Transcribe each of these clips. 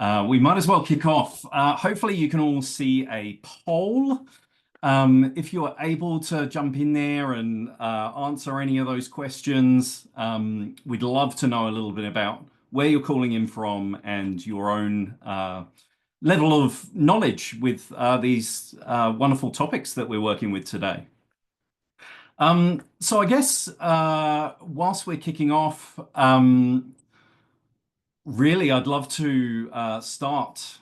We might as well kick off. Hopefully you can all see a poll. If you're able to jump in there and answer any of those questions, we'd love to know a little bit about where you're calling in from and your own level of knowledge with these wonderful topics that we're working with today. So I guess whilst we're kicking off, really, I'd love to start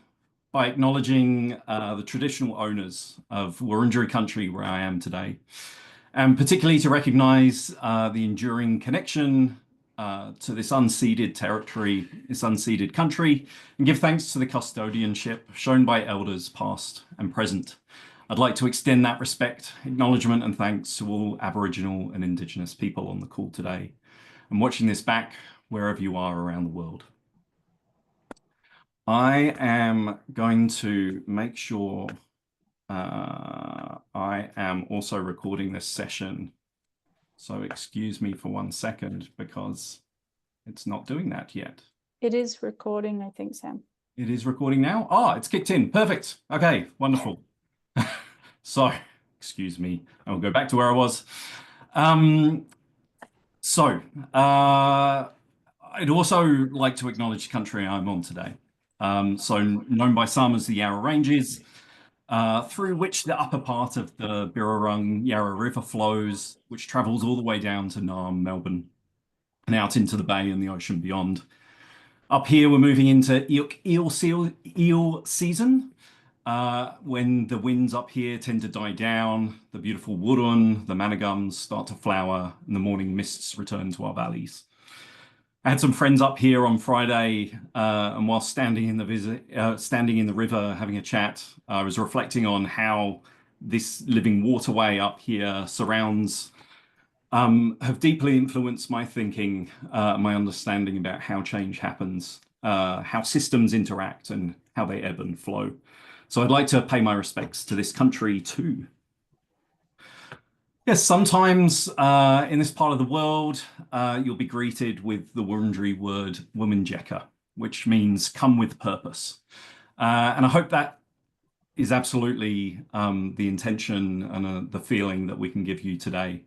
by acknowledging the traditional owners of Wurundjeri country where I am today, and particularly to recognise the enduring connection to this unceded territory, this unceded country, and give thanks to the custodianship shown by elders past and present. I'd like to extend that respect, acknowledgement and thanks to all Aboriginal and Indigenous people on the call today and watching this back wherever you are around the world. I am going to make sure I am also recording this session. So excuse me for 1 second because it's not doing that yet. It is recording, I think, Sam. It is recording now? Ah, it's kicked in. Perfect. Okay, wonderful. So, excuse me. I'll go back to where I was. I'd also like to acknowledge the country I'm on today. So known by some as the Yarra Ranges, through which the upper part of the Birrarung Yarra River flows, which travels all the way down to Naarm, Melbourne, and out into the bay and the ocean beyond. Up here, we're moving into eel season, when the winds up here tend to die down, the beautiful woodland, the manigums start to flower, and the morning mists return to our valleys. I had some friends up here on Friday, and while standing in the river having a chat, I was reflecting on how this living waterway up here surrounds have deeply influenced my thinking, my understanding about how change happens, how systems interact, and how they ebb and flow. So I'd like to pay my respects to this country too. Yes, sometimes in this part of the world, you'll be greeted with the Wurundjeri word Wominjeka, which means come with purpose. And I hope that is absolutely the intention and the feeling that we can give you today.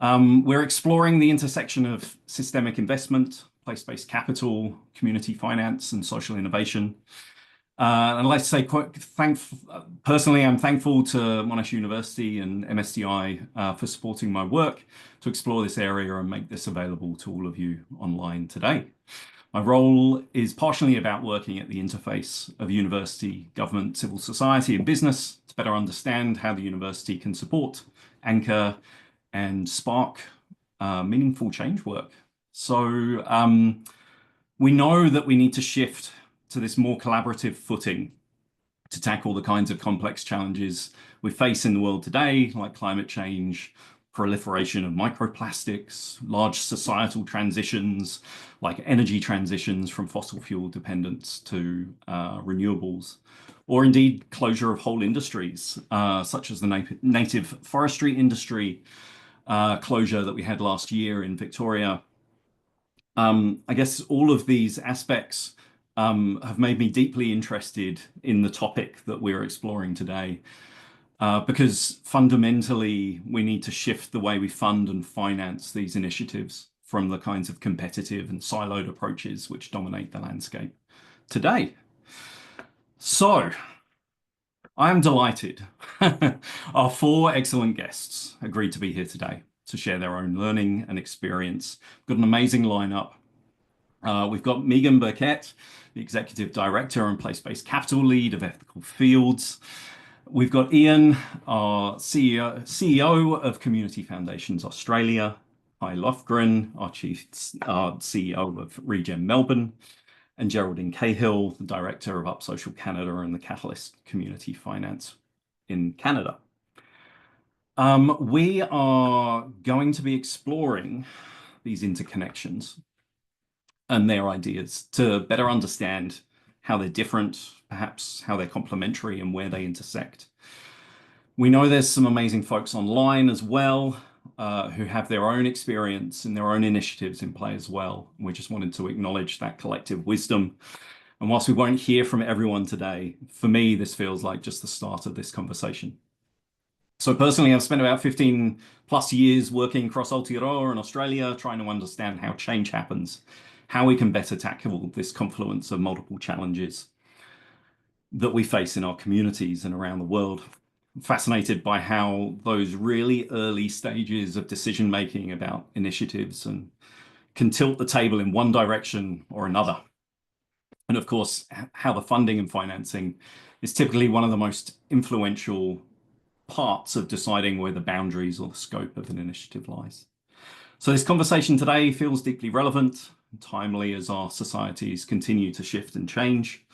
We're exploring the intersection of systemic investment, place-based capital, community finance, and social innovation. And I'd like to say, personally, I'm thankful to Monash University and MSDI for supporting my work to explore this area and make this available to all of you online today. My role is partially about working at the interface of university, government, civil society, and business to better understand how the university can support, anchor, and spark meaningful change work. So we know that we need to shift to this more collaborative footing to tackle the kinds of complex challenges we face in the world today, like climate change, proliferation of microplastics, large societal transitions, like energy transitions from fossil fuel dependence to renewables, or indeed closure of whole industries, such as the native forestry industry closure that we had last year in Victoria. I guess all of these aspects have made me deeply interested in the topic that we're exploring today, because fundamentally we need to shift the way we fund and finance these initiatives from the kinds of competitive and siloed approaches which dominate the landscape today. So I'm delighted our 4 excellent guests agreed to be here today to share their own learning and experience. We've got an amazing lineup. We've got Megan Burkett, the Executive Director and Place-Based Capital Lead of Ethical Fields. We've got Ian, our CEO of Community Foundations Australia. Hi Lofgren, our CEO of Regen Melbourne. And Geraldine Cahill, the Director of Up Social Canada and the Catalyst Community Finance in Canada. We are going to be exploring these interconnections and their ideas to better understand how they're different, perhaps how they're complementary and where they intersect. We know there's some amazing folks online as well who have their own experience and their own initiatives in play as well. We just wanted to acknowledge that collective wisdom. And whilst we won't hear from everyone today, for me, this feels like just the start of this conversation. So personally, I've spent about 15 plus years working across Aotearoa and Australia, trying to understand how change happens, how we can better tackle this confluence of multiple challenges that we face in our communities and around the world. I'm fascinated by how those really early stages of decision making about initiatives and can tilt the table in one direction or another. And of course, how the funding and financing is typically one of the most influential parts of deciding where the boundaries or the scope of an initiative lies. So this conversation today feels deeply relevant and timely as our societies continue to shift and change.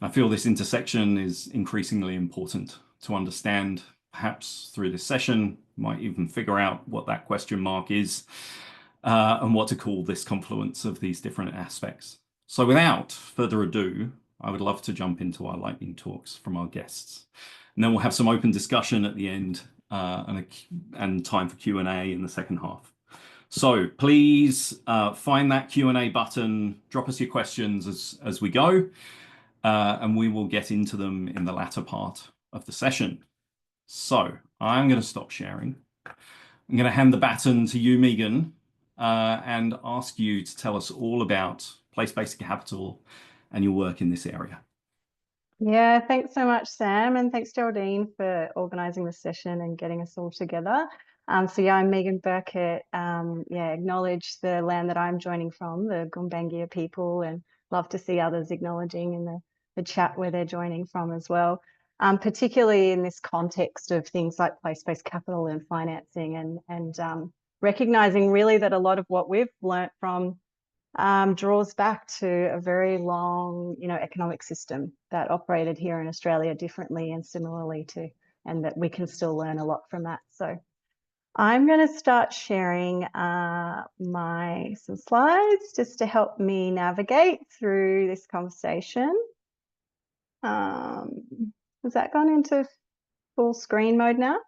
I feel this intersection is increasingly important to understand. Perhaps through this session, might even figure out what that question mark is and what to call this confluence of these different aspects. So without further ado, I would love to jump into our lightning talks from our guests. And then we'll have some open discussion at the end and time for Q&A in the second half. So please find that Q&A button, drop us your questions as we go, and we will get into them in the latter part of the session. So I'm going to stop sharing. I'm going to hand the baton to you, Megan, and ask you to tell us all about place-based capital and your work in this area. Yeah, thanks so much, Sam, and thanks, Geraldine, for organising this session and getting us all together. So yeah, I'm Megan Burkett. Acknowledge the land that I'm joining from, the Gumbaynggirr people, and love to see others acknowledging in the chat where they're joining from as well. Particularly in this context of things like place-based capital and financing, and recognising really that a lot of what we've learnt from draws back to a very long, economic system that operated here in Australia differently and similarly to, and that we can still learn a lot from that. So I'm going to start sharing some slides just to help me navigate through this conversation. Has that gone into full screen mode now?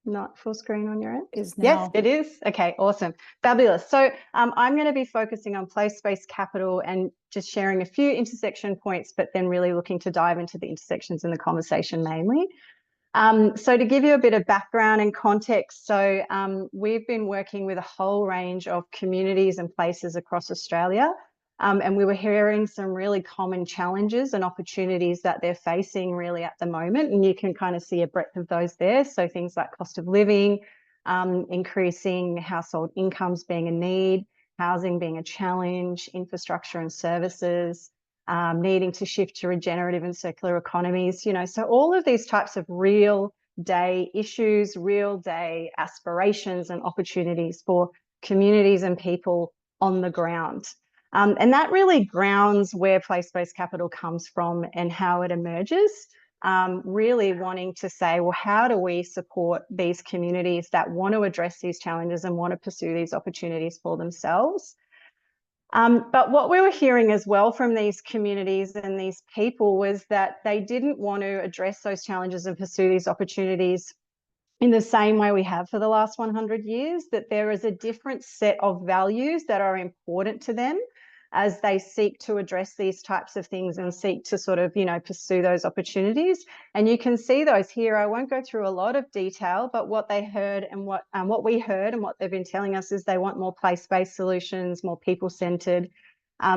Not full screen on your end? Is Yes, now. it is. Okay, awesome. Fabulous. So I'm going to be focusing on place-based capital and just sharing a few intersection points, but then really looking to dive into the intersections in the conversation mainly. So to give you a bit of background and context, so we've been working with a whole range of communities and places across Australia. And we were hearing some really common challenges and opportunities that they're facing really at the moment. And you can kind of see a breadth of those there. So things like cost of living, increasing household incomes being a need, housing being a challenge, infrastructure and services, needing to shift to regenerative and circular economies, so all of these types of real day issues, real day aspirations and opportunities for communities and people on the ground. And that really grounds where place-based capital comes from and how it emerges, really wanting to say, well, how do we support these communities that want to address these challenges and want to pursue these opportunities for themselves? But what we were hearing as well from these communities and these people was that they didn't want to address those challenges and pursue these opportunities in the same way we have for the last 100 years, that there is a different set of values that are important to them as they seek to address these types of things and seek to sort of, pursue those opportunities. And you can see those here. I won't go through a lot of detail, but what they heard and what we heard and what they've been telling us is they want more place-based solutions, more people-centered,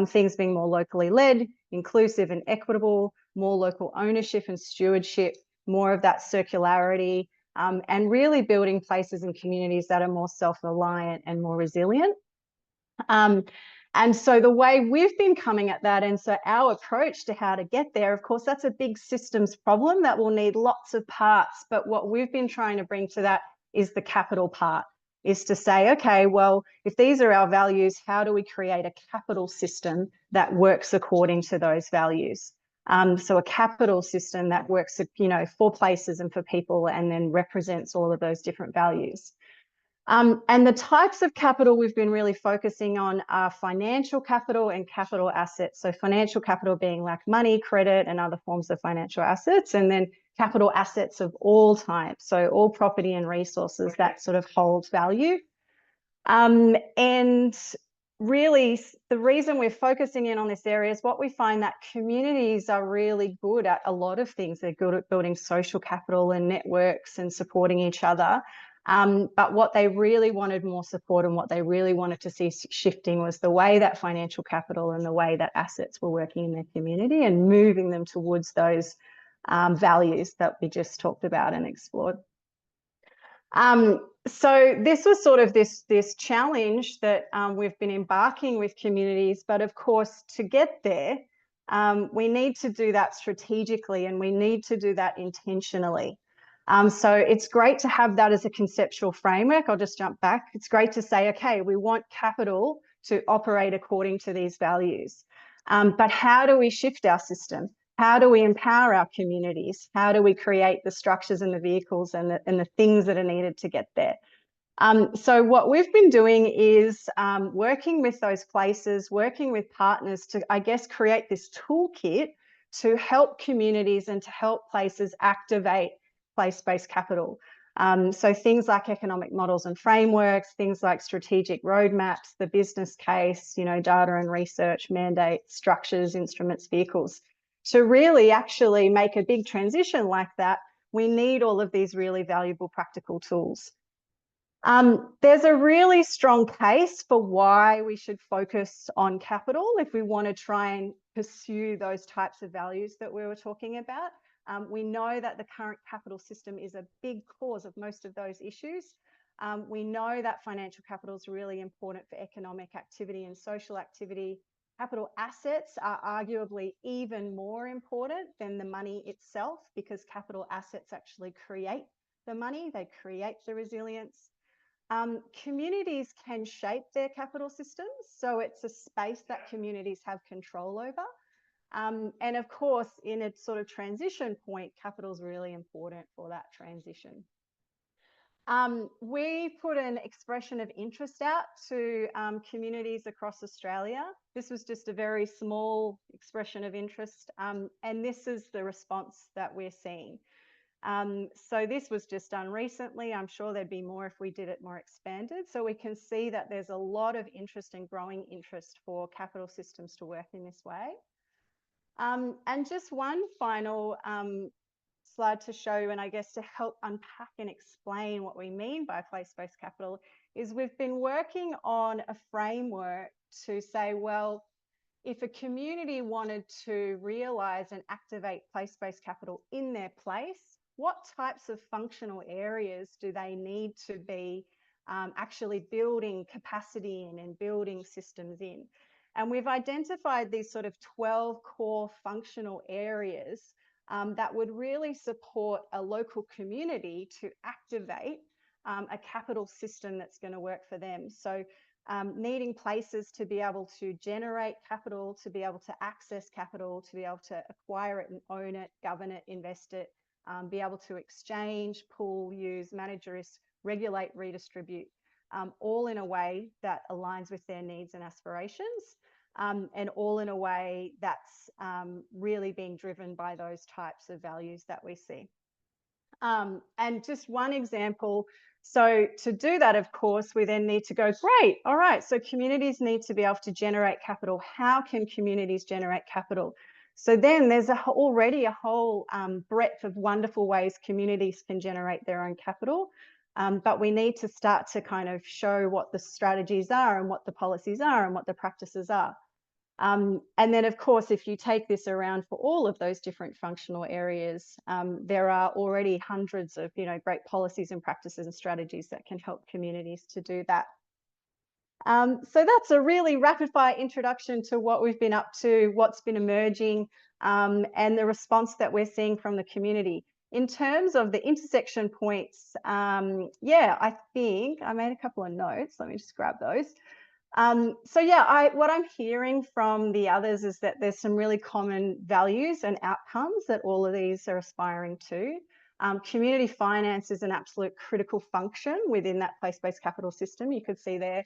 things being more locally led, inclusive and equitable, more local ownership and stewardship, more of that circularity, and really building places and communities that are more self-reliant and more resilient. And so the way we've been coming at that, and so our approach to how to get there, of course, that's a big systems problem that will need lots of parts. But what we've been trying to bring to that is the capital part, is to say, okay, well, if these are our values, how do we create a capital system that works according to those values? So a capital system that works, for places and for people and then represents all of those different values. And the types of capital we've been really focusing on are financial capital and capital assets. So financial capital being like money, credit, and other forms of financial assets, and then capital assets of all types. So all property and resources that sort of hold value. And really, the reason we're focusing in on this area is what we find that communities are really good at a lot of things. They're good at building social capital and networks and supporting each other. But what they really wanted more support and what they really wanted to see shifting was the way that financial capital and the way that assets were working in their community and moving them towards those values that we just talked about and explored. So this was sort of this challenge that we've been embarking with communities, but of course, to get there, we need to do that strategically and we need to do that intentionally. So it's great to have that as a conceptual framework. I'll just jump back. It's great to say, okay, we want capital to operate according to these values. But how do we shift our system? How do we empower our communities? How do we create the structures and the vehicles and the things that are needed to get there? So what we've been doing is working with those places, working with partners to, I guess, create this toolkit to help communities and to help places activate place-based capital. So things like economic models and frameworks, things like strategic roadmaps, the business case, data and research, mandates, structures, instruments, vehicles. To really actually make a big transition like that, we need all of these really valuable practical tools. There's a really strong case for why we should focus on capital if we want to try and pursue those types of values that we were talking about. We know that the current capital system is a big cause of most of those issues. We know that financial capital is really important for economic activity and social activity. Capital assets are arguably even more important than the money itself because capital assets actually create the money, they create the resilience. Communities can shape their capital systems, so it's a space that communities have control over. And of course, in a sort of transition point, capital is really important for that transition. We put an expression of interest out to communities across Australia. This was just a very small expression of interest, and this is the response that we're seeing. So this was just done recently. I'm sure there'd be more if we did it more expanded. So we can see that there's a lot of interest and growing interest for capital systems to work in this way. And just one final slide to show, and I guess to help unpack and explain what we mean by place-based capital, is we've been working on a framework to say, well, if a community wanted to realise and activate place-based capital in their place, what types of functional areas do they need to be actually building capacity in and building systems in? And we've identified these sort of 12 core functional areas that would really support a local community to activate a capital system that's going to work for them. So needing places to be able to generate capital, to be able to access capital, to be able to acquire it and own it, govern it, invest it, be able to exchange, pool, use, manage risk, regulate, redistribute, all in a way that aligns with their needs and aspirations, and all in a way that's really being driven by those types of values that we see. And just one example, so to do that, of course, we then need to go, great, all right, so communities need to be able to generate capital. How can communities generate capital? So then there's already a whole breadth of wonderful ways communities can generate their own capital, but we need to start to kind of show what the strategies are and what the policies are and what the practices are. And then, of course, if you take this around for all of those different functional areas, there are already hundreds of, great policies and practices and strategies that can help communities to do that. So that's a really rapid fire introduction to what we've been up to, what's been emerging, and the response that we're seeing from the community. In terms of the intersection points, yeah, I think I made a couple of notes. Let me just grab those. So yeah, what I'm hearing from the others is that there's some really common values and outcomes that all of these are aspiring to. Community finance is an absolute critical function within that place-based capital system. You could see there,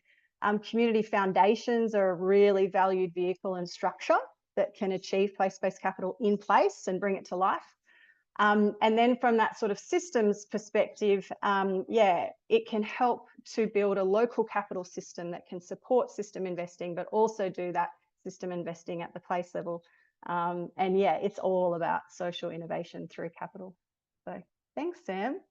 community foundations are a really valued vehicle and structure that can achieve place-based capital in place and bring it to life. And then from that sort of systems perspective, yeah, it can help to build a local capital system that can support system investing, but also do that system investing at the place level. And yeah, it's all about social innovation through capital. So thanks, Sam.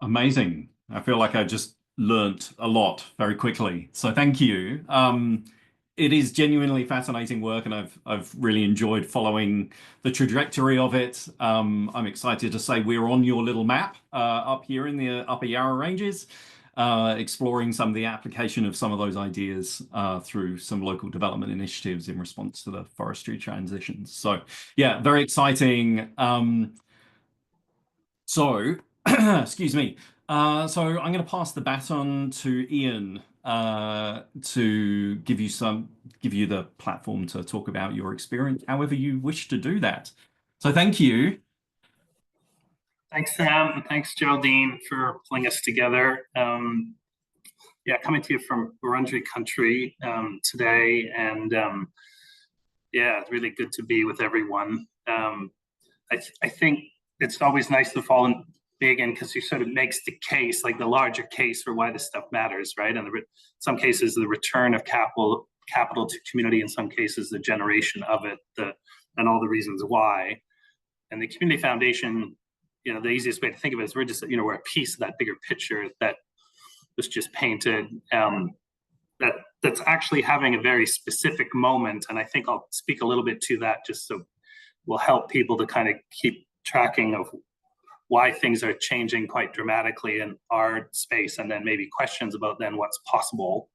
Amazing. I feel like I just learnt a lot very quickly. So thank you. It is genuinely fascinating work, and I've really enjoyed following the trajectory of it. I'm excited to say we're on your little map up here in the Upper Yarra Ranges, exploring some of the application of some of those ideas through some local development initiatives in response to the forestry transitions. So yeah, very exciting. Excuse me. So I'm going to pass the baton to Ian to give you the platform to talk about your experience, however you wish to do that. So thank you. Thanks, Sam, and thanks, Geraldine, for pulling us together. Yeah, coming to you from Wurundjeri country today, and yeah, it's really good to be with everyone. I think it's always nice to fall in big in because he sort of makes the case, like the larger case for why this stuff matters, right? And some cases, the return of capital to community, in some cases, the generation of it, and all the reasons why. And the Community Foundation, you know, the easiest way to think of it is we're just, you know, we're a piece of that bigger picture that was just painted. That's actually having a very specific moment, and I think I'll speak a little bit to that just so will help people to kind of keep tracking of why things are changing quite dramatically in our space, and then maybe questions about then what's possible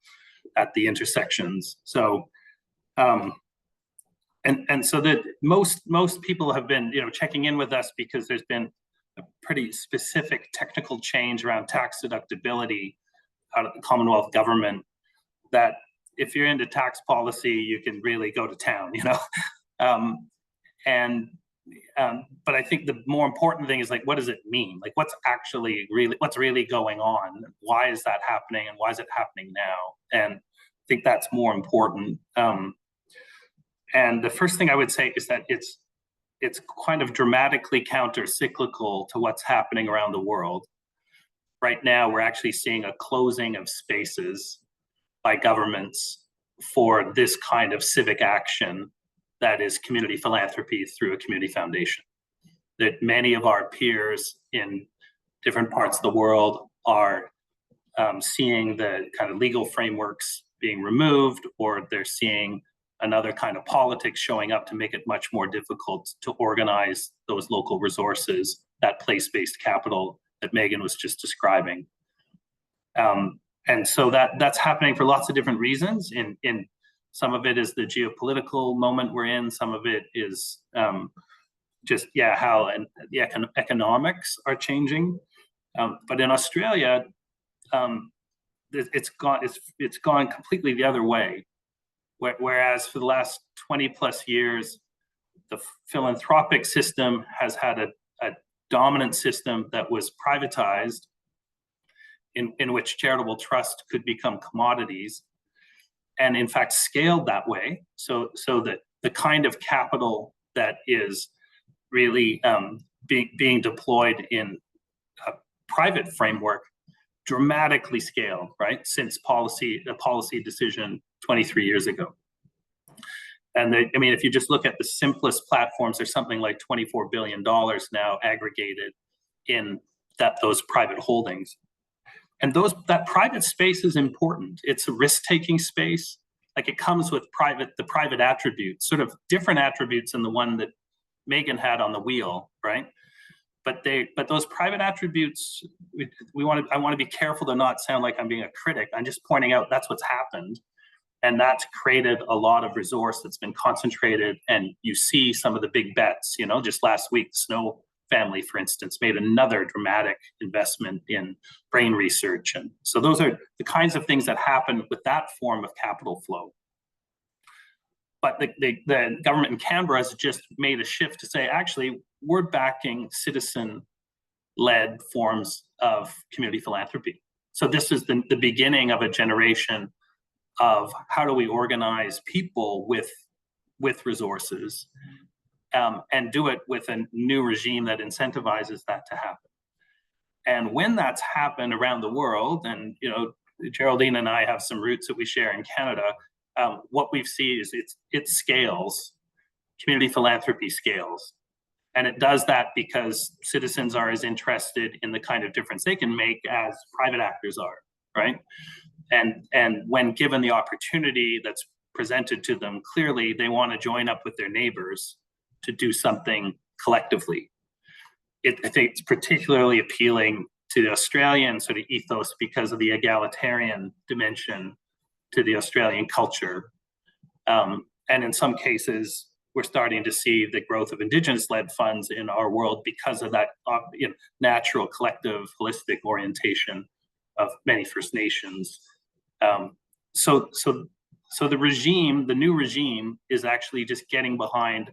at the intersections. So, and so that most people have been, you know, checking in with us because there's been a pretty specific technical change around tax deductibility out of the Commonwealth government that if you're into tax policy, you can really go to town, you know. But I think the more important thing is like, what does it mean? Like, what's really going on? Why is that happening? And why is it happening now? And I think that's more important. And the first thing I would say is that it's kind of dramatically counter-cyclical to what's happening around the world. Right now, we're actually seeing a closing of spaces by governments for this kind of civic action that is community philanthropy through a community foundation. That many of our peers in different parts of the world are seeing the kind of legal frameworks being removed, or they're seeing another kind of politics showing up to make it much more difficult to organize those local resources, that place-based capital that Megan was just describing. And so that's happening for lots of different reasons. In some of it is the geopolitical moment we're in. Some of it is just how the economics are changing. But in Australia, it's gone completely the other way. Whereas for the last 20 plus years, the philanthropic system has had a dominant system that was privatized, in which charitable trust could become commodities, and in fact scaled that way, so that the kind of capital that is really being deployed in a private framework dramatically scaled, right, since the policy decision 23 years ago. And I mean, if you just look at the simplest platforms, there's something like $24 billion now aggregated in those private holdings. And that private space is important. It's a risk-taking space. Like, it comes with the private attributes, sort of different attributes than the one that Megan had on the wheel, right? But those private attributes, I want to be careful to not sound like I'm being a critic. I'm just pointing out that's what's happened. And that's created a lot of resource that's been concentrated. And you see some of the big bets, you know, just last week, the Snow family, for instance, made another dramatic investment in brain research. And so those are the kinds of things that happen with that form of capital flow. But the government in Canberra has just made a shift to say, actually, we're backing citizen-led forms of community philanthropy. So this is the beginning of a generation of how do we organize people with resources and do it with a new regime that incentivizes that to happen. And when that's happened around the world, and Geraldine and I have some roots that we share in Canada, what we've seen is it scales, community philanthropy scales. And it does that because citizens are as interested in the kind of difference they can make as private actors are, right? And when given the opportunity that's presented to them, clearly they want to join up with their neighbors to do something collectively. I think it's particularly appealing to the Australian sort of ethos because of the egalitarian dimension to the Australian culture. And in some cases, we're starting to see the growth of Indigenous-led funds in our world because of that natural, collective, holistic orientation of many First Nations. So the regime, the new regime, is actually just getting behind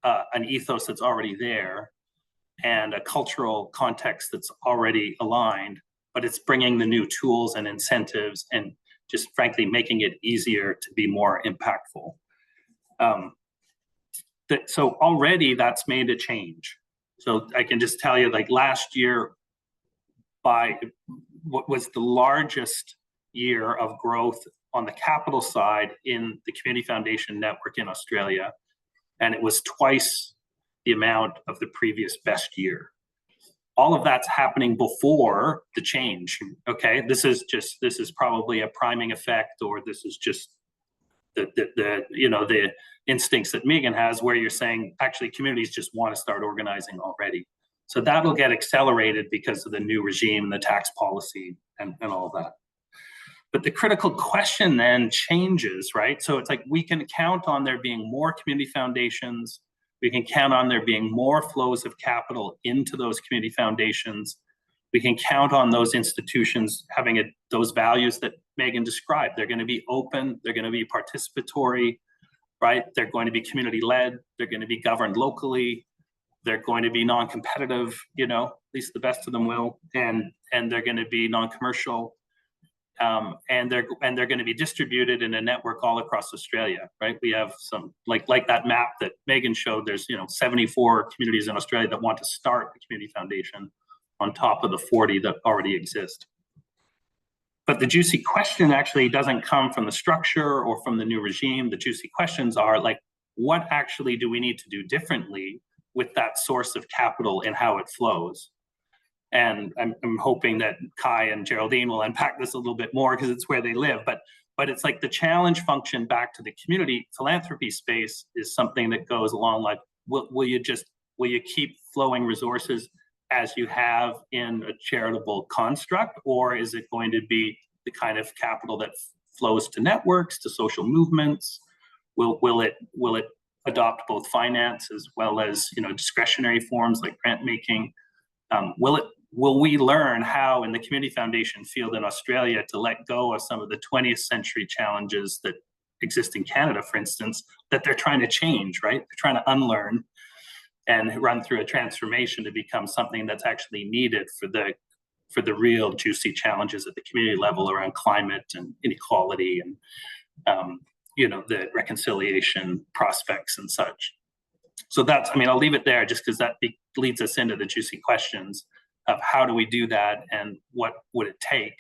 an ethos that's already there and a cultural context that's already aligned, but it's bringing the new tools and incentives and just frankly making it easier to be more impactful. So already that's made a change. So I can just tell you, like last year, by what was the largest year of growth on the capital side in the Community Foundation network in Australia, and it was twice the amount of the previous best year. All of that's happening before the change. Okay, this is probably a priming effect, or this is just the instincts that Megan has, where you're saying actually communities just want to start organizing already. So that'll get accelerated because of the new regime, the tax policy, and all of that. But the critical question then changes, right? So it's like we can count on there being more community foundations. We can count on there being more flows of capital into those community foundations. We can count on those institutions having those values that Megan described. They're going to be open, they're going to be participatory, right? They're going to be community-led, they're going to be governed locally, they're going to be non-competitive, at least the best of them will, and they're going to be non-commercial, and they're going to be distributed in a network all across Australia, right? We have some, like that map that Megan showed, there's 74 communities in Australia that want to start a community foundation on top of the 40 that already exist. But the juicy question actually doesn't come from the structure or from the new regime. The juicy questions are like, what actually do we need to do differently with that source of capital and how it flows? And I'm hoping that Kai and Geraldine will unpack this a little bit more because it's where they live. But it's like the challenge function back to the community philanthropy space is something that goes along like, will you keep flowing resources as you have in a charitable construct, or is it going to be the kind of capital that flows to networks, to social movements? Will it adopt both finance as well as discretionary forms like grant making? Will we learn how in the community foundation field in Australia to let go of some of the 20th century challenges that exist in Canada, for instance, that they're trying to change, right? They're trying to unlearn and run through a transformation to become something that's actually needed for the real juicy challenges at the community level around climate and inequality and the reconciliation prospects and such. So I'll leave it there just because that leads us into the juicy questions of how do we do that and what would it take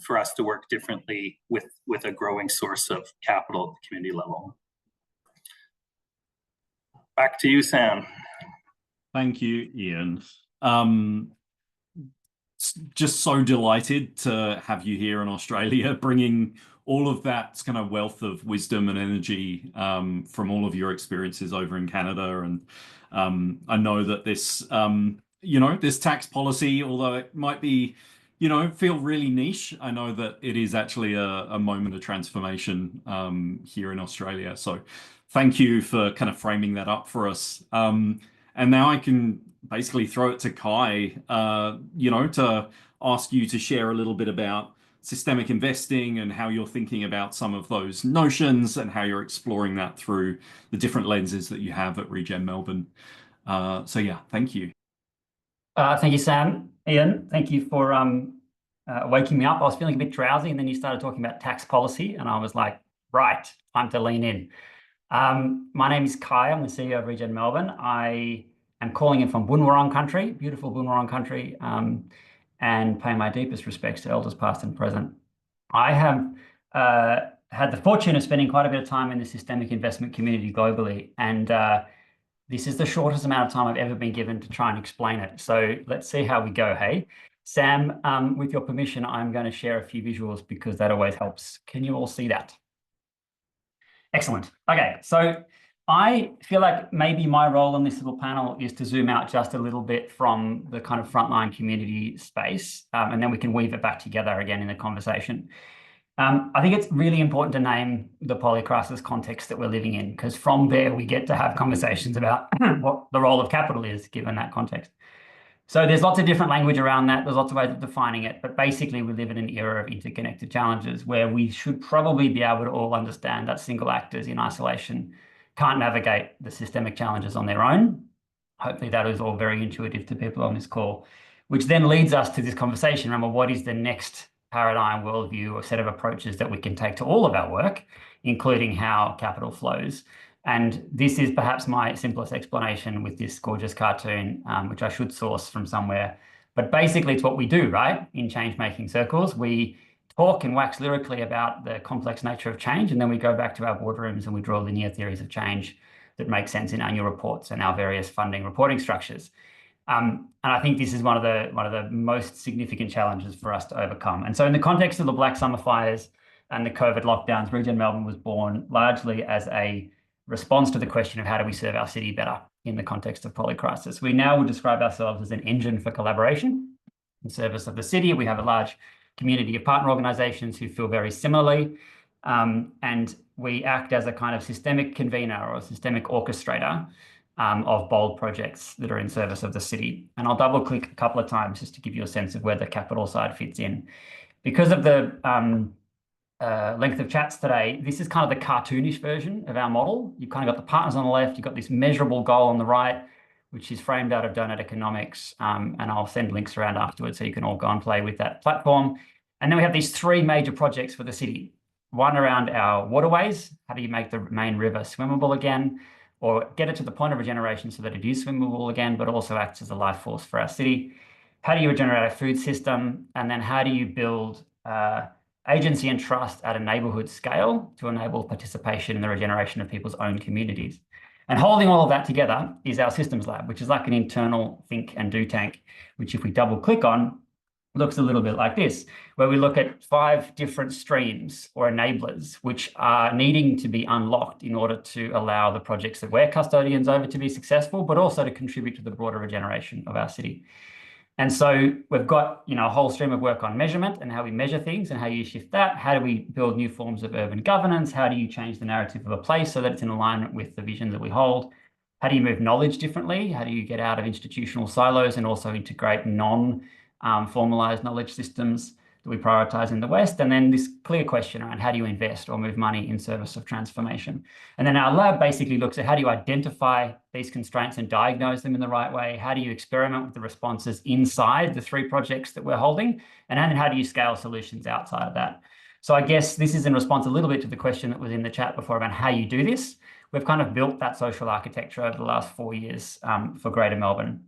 for us to work differently with a growing source of capital at the community level. Back to you, Sam. Thank you, Ian. Just so delighted to have you here in Australia, bringing all of that kind of wealth of wisdom and energy from all of your experiences over in Canada. And I know that this, this tax policy, although it might be, feel really niche, I know that it is actually a moment of transformation here in Australia. So thank you for kind of framing that up for us. And now I can basically throw it to Kai, to ask you to share a little bit about systemic investing and how you're thinking about some of those notions and how you're exploring that through the different lenses that you have at Regen Melbourne. So yeah, thank you. Thank you, Sam. Ian, thank you for waking me up. I was feeling a bit drowsy and then you started talking about tax policy and I was like, right, time to lean in. My name is Kai. I'm the CEO of Regen Melbourne. I am calling in from Boon Wurrung country, beautiful Boon Wurrung country, and pay my deepest respects to elders past and present. I have had the fortune of spending quite a bit of time in the systemic investment community globally, and this is the shortest amount of time I've ever been given to try and explain it. So let's see how we go, hey? Sam, with your permission, I'm going to share a few visuals because that always helps. Can you all see that? Excellent. Okay, so I feel like maybe my role on this little panel is to zoom out just a little bit from the kind of frontline community space, and then we can weave it back together again in the conversation. I think it's really important to name the polycrisis context that we're living in, because from there we get to have conversations about what the role of capital is given that context. So there's lots of different language around that. There's lots of ways of defining it, but basically we live in an era of interconnected challenges where we should probably be able to all understand that single actors in isolation can't navigate the systemic challenges on their own. Hopefully that is all very intuitive to people on this call, which then leads us to this conversation. Remember, what is the next paradigm, worldview, or set of approaches that we can take to all of our work, including how capital flows? And this is perhaps my simplest explanation with this gorgeous cartoon, which I should source from somewhere. But basically, it's what we do, right? In change-making circles, we talk and wax lyrically about the complex nature of change, and then we go back to our boardrooms and we draw linear theories of change that make sense in annual reports and our various funding reporting structures. And I think this is one of the most significant challenges for us to overcome. And so in the context of the Black Summer fires and the COVID lockdowns, Regen Melbourne was born largely as a response to the question of how do we serve our city better in the context of polycrisis. We now would describe ourselves as an engine for collaboration in service of the city. We have a large community of partner organizations who feel very similarly. And we act as a kind of systemic convener or a systemic orchestrator of bold projects that are in service of the city. And I'll double click a couple of times just to give you a sense of where the capital side fits in. Because of the length of chats today, this is kind of the cartoonish version of our model. You've kind of got the partners on the left, you've got this measurable goal on the right, which is framed out of donut economics. And I'll send links around afterwards so you can all go and play with that platform. And then we have these three major projects for the city. One around our waterways. How do you make the main river swimmable again, or get it to the point of regeneration so that it is swimmable again, but also acts as a life force for our city? How do you regenerate a food system? And then how do you build agency and trust at a neighborhood scale to enable participation in the regeneration of people's own communities? And holding all of that together is our systems lab, which is like an internal think and do tank, which if we double click on, looks a little bit like this, where we look at 5 different streams or enablers, which are needing to be unlocked in order to allow the projects that we're custodians over to be successful, but also to contribute to the broader regeneration of our city. And so we've got, a whole stream of work on measurement and how we measure things and how you shift that. How do we build new forms of urban governance? How do you change the narrative of a place so that it's in alignment with the vision that we hold? How do you move knowledge differently? How do you get out of institutional silos and also integrate non-formalized knowledge systems that we prioritize in the West? And then this clear question around how do you invest or move money in service of transformation? And then our lab basically looks at how do you identify these constraints and diagnose them in the right way? How do you experiment with the responses inside the 3 projects that we're holding? And then how do you scale solutions outside of that? So I guess this is in response a little bit to the question that was in the chat before about how you do this. We've kind of built that social architecture over the last 4 years for Greater Melbourne.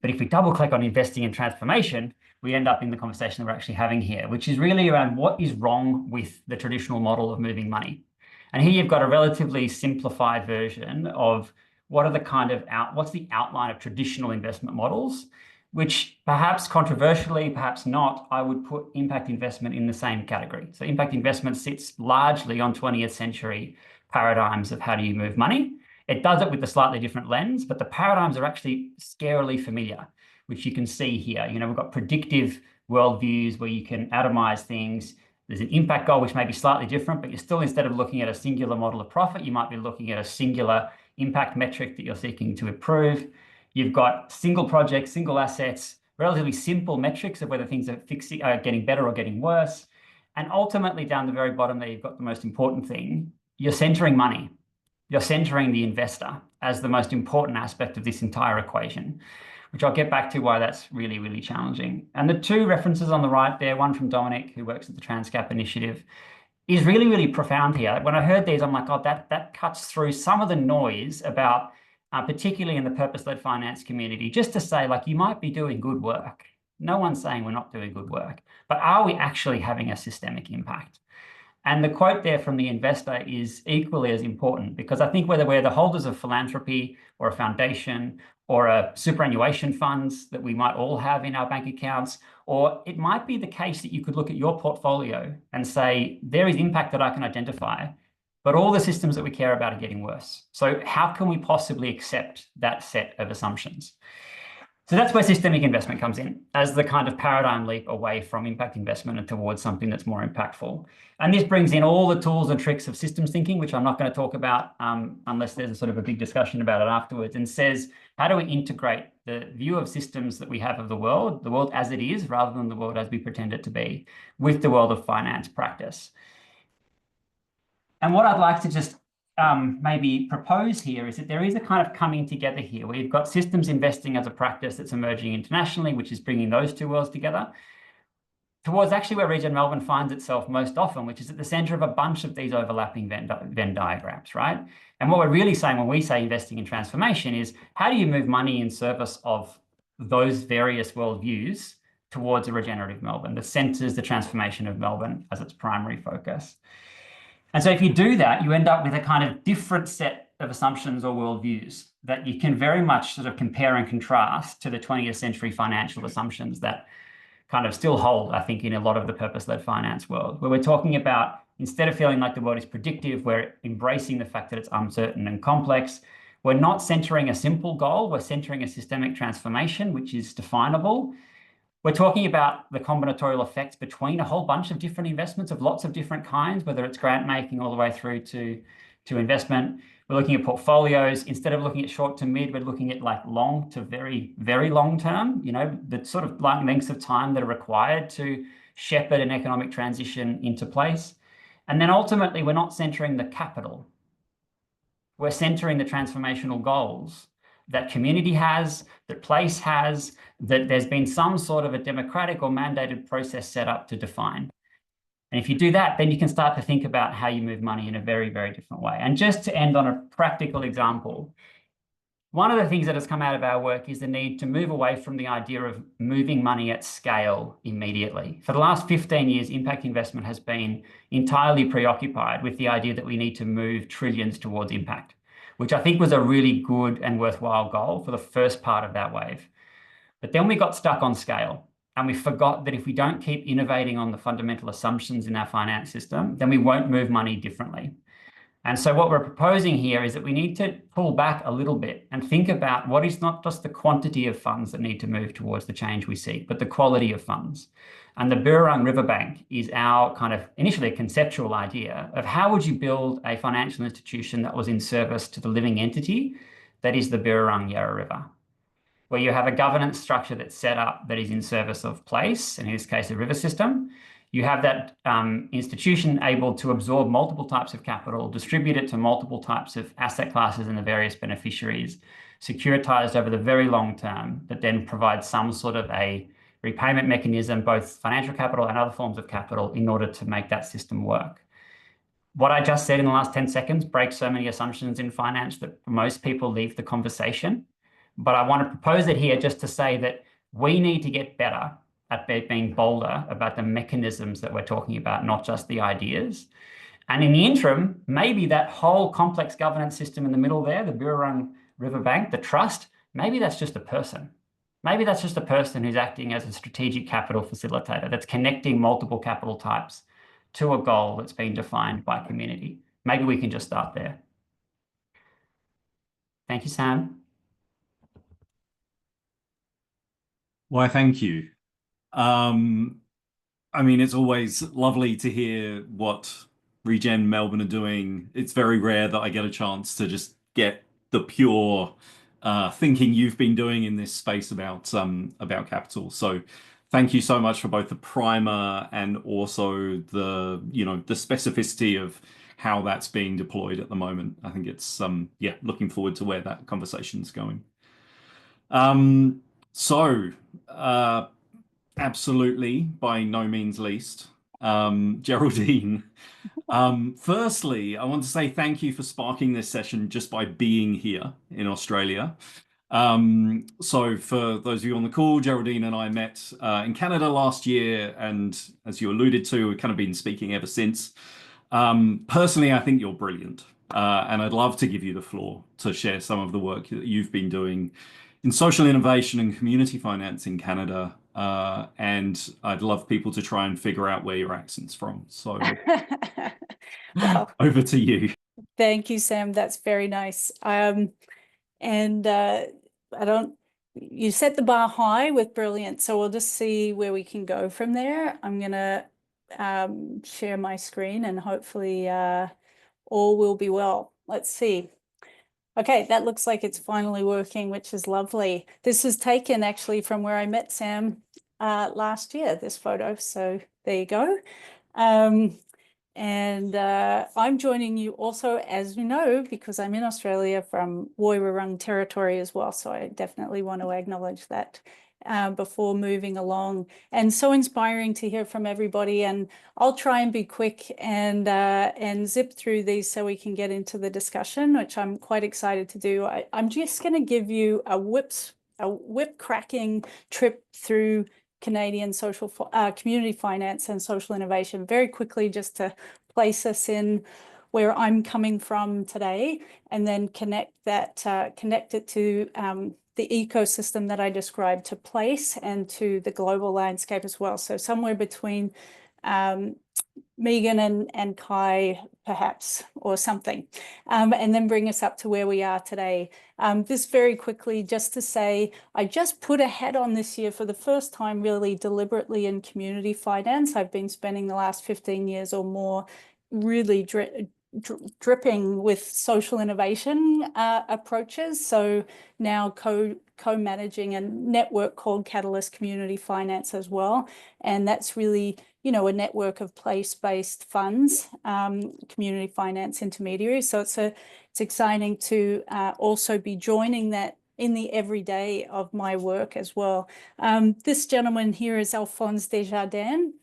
But if we double click on investing in transformation, we end up in the conversation that we're actually having here, which is really around what is wrong with the traditional model of moving money. And here you've got a relatively simplified version of what are the kind of what's the outline of traditional investment models, which perhaps controversially, perhaps not, I would put impact investment in the same category. So impact investment sits largely on 20th century paradigms of how do you move money. It does it with a slightly different lens, but the paradigms are actually scarily familiar, which you can see here. We've got predictive worldviews where you can atomize things. There's an impact goal, which may be slightly different, but you're still, instead of looking at a singular model of profit, you might be looking at a singular impact metric that you're seeking to improve. You've got single projects, single assets, relatively simple metrics of whether things are getting better or getting worse. And ultimately, down the very bottom there, you've got the most important thing. You're centering money. You're centering the investor as the most important aspect of this entire equation, which I'll get back to why that's really, really challenging. And the 2 references on the right there, one from Dominic, who works at the Transcap Initiative, is really, really profound here. When I heard these, I'm like, oh, that cuts through some of the noise about, particularly in the purpose-led finance community, just to say, like, you might be doing good work. No one's saying we're not doing good work, but are we actually having a systemic impact? And the quote there from the investor is equally as important, because I think whether we're the holders of philanthropy or a foundation or a superannuation funds that we might all have in our bank accounts, or it might be the case that you could look at your portfolio and say, there is impact that I can identify, but all the systems that we care about are getting worse. So how can we possibly accept that set of assumptions? So that's where systemic investment comes in as the kind of paradigm leap away from impact investment and towards something that's more impactful. And this brings in all the tools and tricks of systems thinking, which I'm not going to talk about unless there's a sort of a big discussion about it afterwards, and says, how do we integrate the view of systems that we have of the world as it is, rather than the world as we pretend it to be, with the world of finance practice? And what I'd like to just maybe propose here is that there is a kind of coming together here where you've got systems investing as a practice that's emerging internationally, which is bringing those two worlds together, towards actually where Regen Melbourne finds itself most often, which is at the center of a bunch of these overlapping Venn diagrams, right? And what we're really saying when we say investing in transformation is, how do you move money in service of those various worldviews towards a regenerative Melbourne that centers the transformation of Melbourne as its primary focus? And so if you do that, you end up with a kind of different set of assumptions or worldviews that you can very much sort of compare and contrast to the 20th century financial assumptions that kind of still hold, I think, in a lot of the purpose-led finance world, where we're talking about, instead of feeling like the world is predictive, we're embracing the fact that it's uncertain and complex. We're not centering a simple goal, we're centering a systemic transformation, which is definable. We're talking about the combinatorial effects between a whole bunch of different investments of lots of different kinds, whether it's grant making all the way through to investment. We're looking at portfolios. Instead of looking at short to mid, we're looking at like long to very, very long term, you know, the sort of like lengths of time that are required to shepherd an economic transition into place. And then ultimately, we're not centering the capital. We're centering the transformational goals that community has, that place has, that there's been some sort of a democratic or mandated process set up to define. And if you do that, then you can start to think about how you move money in a very, very different way. And just to end on a practical example, one of the things that has come out of our work is the need to move away from the idea of moving money at scale immediately. For the last 15 years, impact investment has been entirely preoccupied with the idea that we need to move trillions towards impact, which I think was a really good and worthwhile goal for the first part of that wave. But then we got stuck on scale, and we forgot that if we don't keep innovating on the fundamental assumptions in our finance system, then we won't move money differently. And so what we're proposing here is that we need to pull back a little bit and think about what is not just the quantity of funds that need to move towards the change we seek, but the quality of funds. And the Burrung Riverbank is our kind of initially a conceptual idea of how would you build a financial institution that was in service to the living entity that is the Burrung Yarra River, where you have a governance structure that's set up that is in service of place, and in this case, a river system. You have that institution able to absorb multiple types of capital, distribute it to multiple types of asset classes and the various beneficiaries, securitized over the very long term, that then provides some sort of a repayment mechanism, both financial capital and other forms of capital, in order to make that system work. What I just said in the last 10 seconds breaks so many assumptions in finance that most people leave the conversation. But I want to propose it here just to say that we need to get better at being bolder about the mechanisms that we're talking about, not just the ideas. And in the interim, maybe that whole complex governance system in the middle there, the Burrung Riverbank, the trust, maybe that's just a person. Maybe that's just a person who's acting as a strategic capital facilitator that's connecting multiple capital types to a goal that's been defined by community. Maybe we can just start there. Thank you, Sam. Why, thank you. I mean, it's always lovely to hear what Regen Melbourne are doing. It's very rare that I get a chance to just get the pure thinking you've been doing in this space about capital. So thank you so much for both the primer and also the, you know, the specificity of how that's being deployed at the moment. I think it's yeah, looking forward to where that conversation's going. So absolutely, by no means least, Geraldine, Firstly, I want to say thank you for sparking this session just by being here in Australia. So for those of you on the call, Geraldine and I met in Canada last year, and as you alluded to, we've kind of been speaking ever since. Personally, I think you're brilliant, and I'd love to give you the floor to share some of the work that you've been doing in social innovation and community finance in Canada. And I'd love people to try and figure out where your accent's from. So Well, over to you. thank you, Sam. That's very nice. You set the bar high with brilliant, so we'll just see where we can go from there. I'm gonna share my screen and hopefully all will be well. Let's see. Okay, that looks like it's finally working, which is lovely. This was taken actually from where I met Sam last year, this photo. So there you go. I'm joining you also, as you know, because I'm in Australia, from Woiwurrung territory as well. So I definitely want to acknowledge that before moving along. And so inspiring to hear from everybody. And I'll try and be quick and zip through these so we can get into the discussion, which I'm quite excited to do. I'm just going to give you a whip cracking trip through Canadian community finance and social innovation very quickly, just to place us in where I'm coming from today, and then connect it to the ecosystem that I described to place and to the global landscape as well. So somewhere between Megan and Kai, perhaps, or something, and then bring us up to where we are today. This very quickly, just to say, I just put a hat on this year for the first time really deliberately in community finance. I've been spending the last 15 years or more really dripping with social innovation approaches. So now co-managing a network called Catalyst Community Finance as well. And that's really, you know, a network of place-based funds, community finance intermediaries. So it's exciting to also be joining that in the everyday of my work as well. This gentleman here is Alphonse Desjardins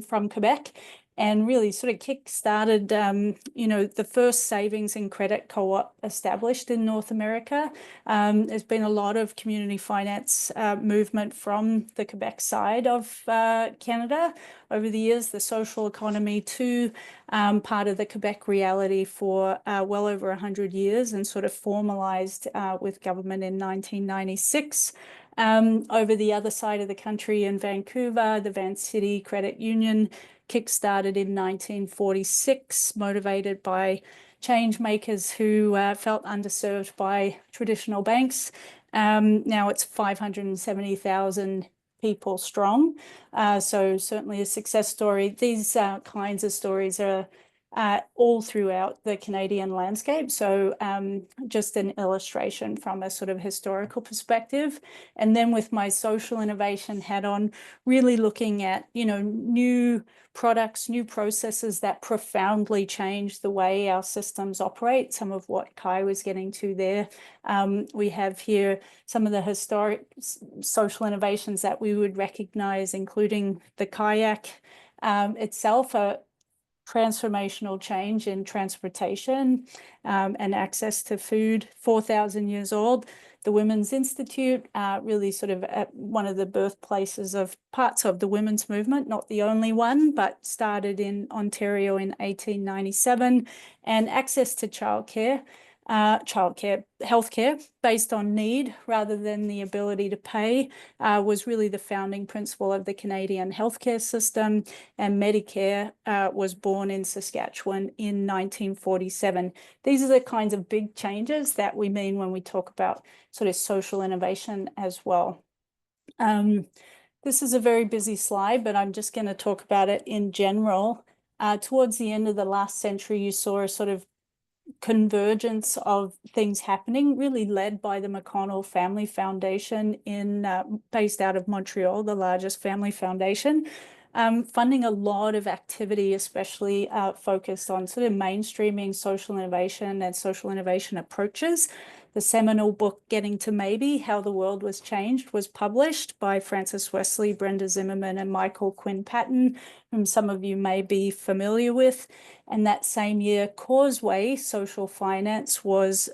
from Quebec, and really sort of kick-started, you know, the first savings and credit co-op established in North America. There's been a lot of community finance movement from the Quebec side of Canada over the years, the social economy too, part of the Quebec reality for well over 100 years, and sort of formalized with government in 1996. Over the other side of the country in Vancouver, the Vancity Credit Union kick-started in 1946, motivated by change makers who felt underserved by traditional banks. Now it's 570,000 people strong. So certainly a success story. These kinds of stories are all throughout the Canadian landscape. So just an illustration from a sort of historical perspective. And then with my social innovation hat on, really looking at, you know, new products, new processes that profoundly change the way our systems operate. Some of what Kai was getting to there. We have here some of the historic social innovations that we would recognize, including the kayak itself, a transformational change in transportation and access to food, 4,000 years old. The Women's Institute, really sort of one of the birthplaces of parts of the women's movement, not the only one, but started in Ontario in 1897, and access to healthcare based on need rather than the ability to pay, was really the founding principle of the Canadian healthcare system. And Medicare was born in Saskatchewan in 1947. These are the kinds of big changes that we mean when we talk about sort of social innovation as well. This is a very busy slide, but I'm just going to talk about it in general. Towards the end of the last century, you saw a sort of convergence of things happening, really led by the McConnell Family Foundation based out of Montreal, the largest family foundation, funding a lot of activity, especially focused on sort of mainstreaming social innovation and social innovation approaches. The seminal book, Getting to Maybe, How the World Was Changed, was published by Frances Wesley, Brenda Zimmerman, and Michael Quinn Patton, whom some of you may be familiar with. And that same year, Causeway Social Finance was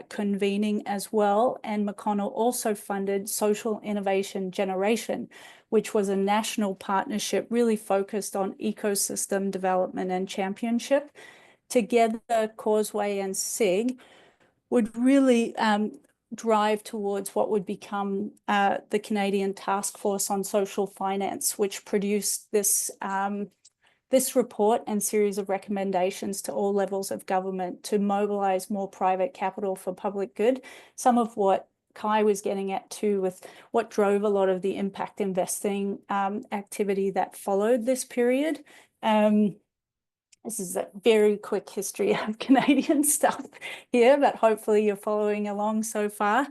convening as well. And McConnell also funded Social Innovation Generation, which was a national partnership really focused on ecosystem development and championship. Together, Causeway and SIG would really drive towards what would become the Canadian Task Force on Social Finance, which produced this report and series of recommendations to all levels of government to mobilize more private capital for public good. Some of what Kai was getting at too, with what drove a lot of the impact investing activity that followed this period. This is a very quick history of Canadian stuff here, but hopefully you're following along so far.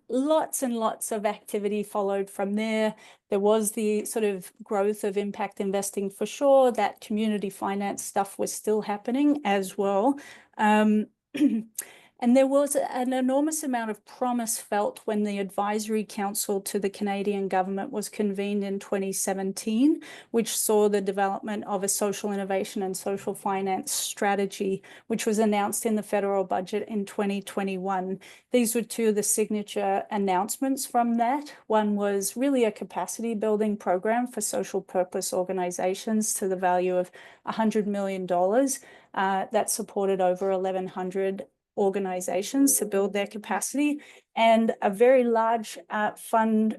Lots and lots of activity followed from there. There was the sort of growth of impact investing for sure. That community finance stuff was still happening as well. And there was an enormous amount of promise felt when the Advisory Council to the Canadian government was convened in 2017, which saw the development of a social innovation and social finance strategy, which was announced in the federal budget in 2021. These were two of the signature announcements from that. One was really a capacity building program for social purpose organizations to the value of $100 million that supported over 1,100 organizations to build their capacity, and a very large fund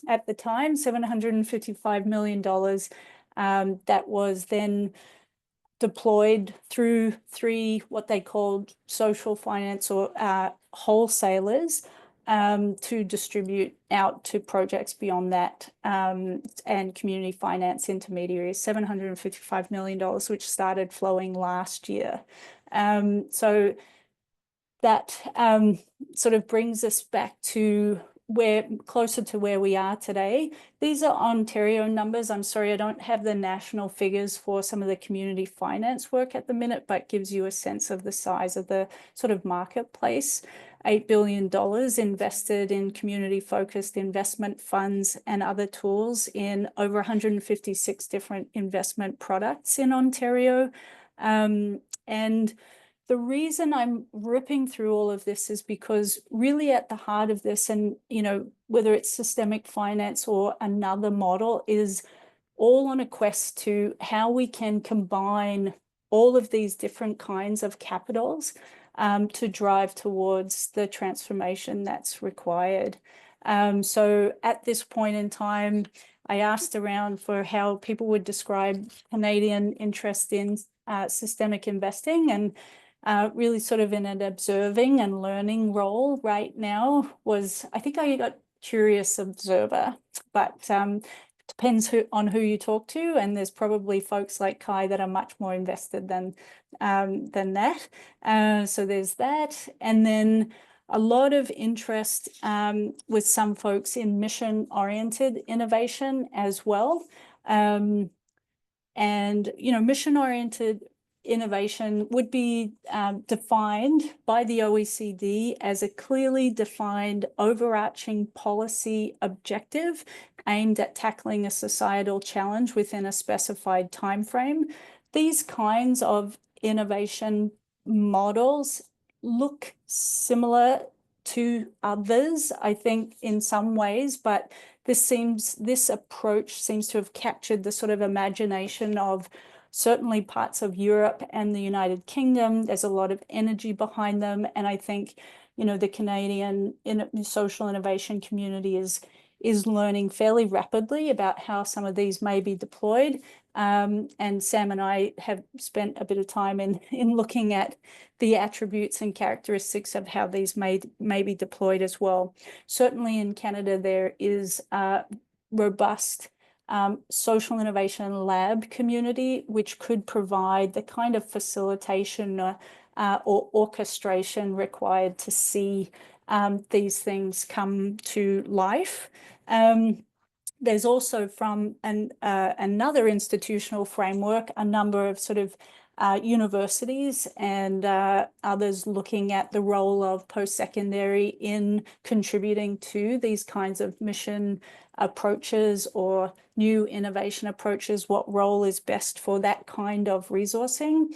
at the time, $755 million, that was then deployed through three what they called social finance or wholesalers to distribute out to projects beyond that, and community finance intermediaries, $755 million, which started flowing last year. So that sort of brings us back to closer to where we are today. These are Ontario numbers. I'm sorry, I don't have the national figures for some of the community finance work at the minute, but gives you a sense of the size of the sort of marketplace. $8 billion invested in community-focused investment funds and other tools in over 156 different investment products in Ontario. And the reason I'm ripping through all of this is because really at the heart of this, and whether it's systemic finance or another model, is all on a quest to how we can combine all of these different kinds of capitals to drive towards the transformation that's required. So at this point in time, I asked around for how people would describe Canadian interest in systemic investing, and really sort of in an observing and learning role right now I think I got curious observer, but depends on who you talk to, and there's probably folks like Kai that are much more invested than that. So there's that, and then a lot of interest with some folks in mission-oriented innovation as well. And mission-oriented innovation would be defined by the OECD as a clearly defined overarching policy objective aimed at tackling a societal challenge within a specified time frame. These kinds of innovation models look similar to others, I think, in some ways, but this approach seems to have captured the sort of imagination of certainly parts of Europe and the United Kingdom. There's a lot of energy behind them. And I think, the Canadian social innovation community is learning fairly rapidly about how some of these may be deployed. And Sam and I have spent a bit of time in looking at the attributes and characteristics of how these may be deployed as well. Certainly in Canada, there is a robust social innovation lab community, which could provide the kind of facilitation or orchestration required to see these things come to life. There's also from another institutional framework, a number of sort of universities and others looking at the role of post-secondary in contributing to these kinds of mission approaches or new innovation approaches, what role is best for that kind of resourcing.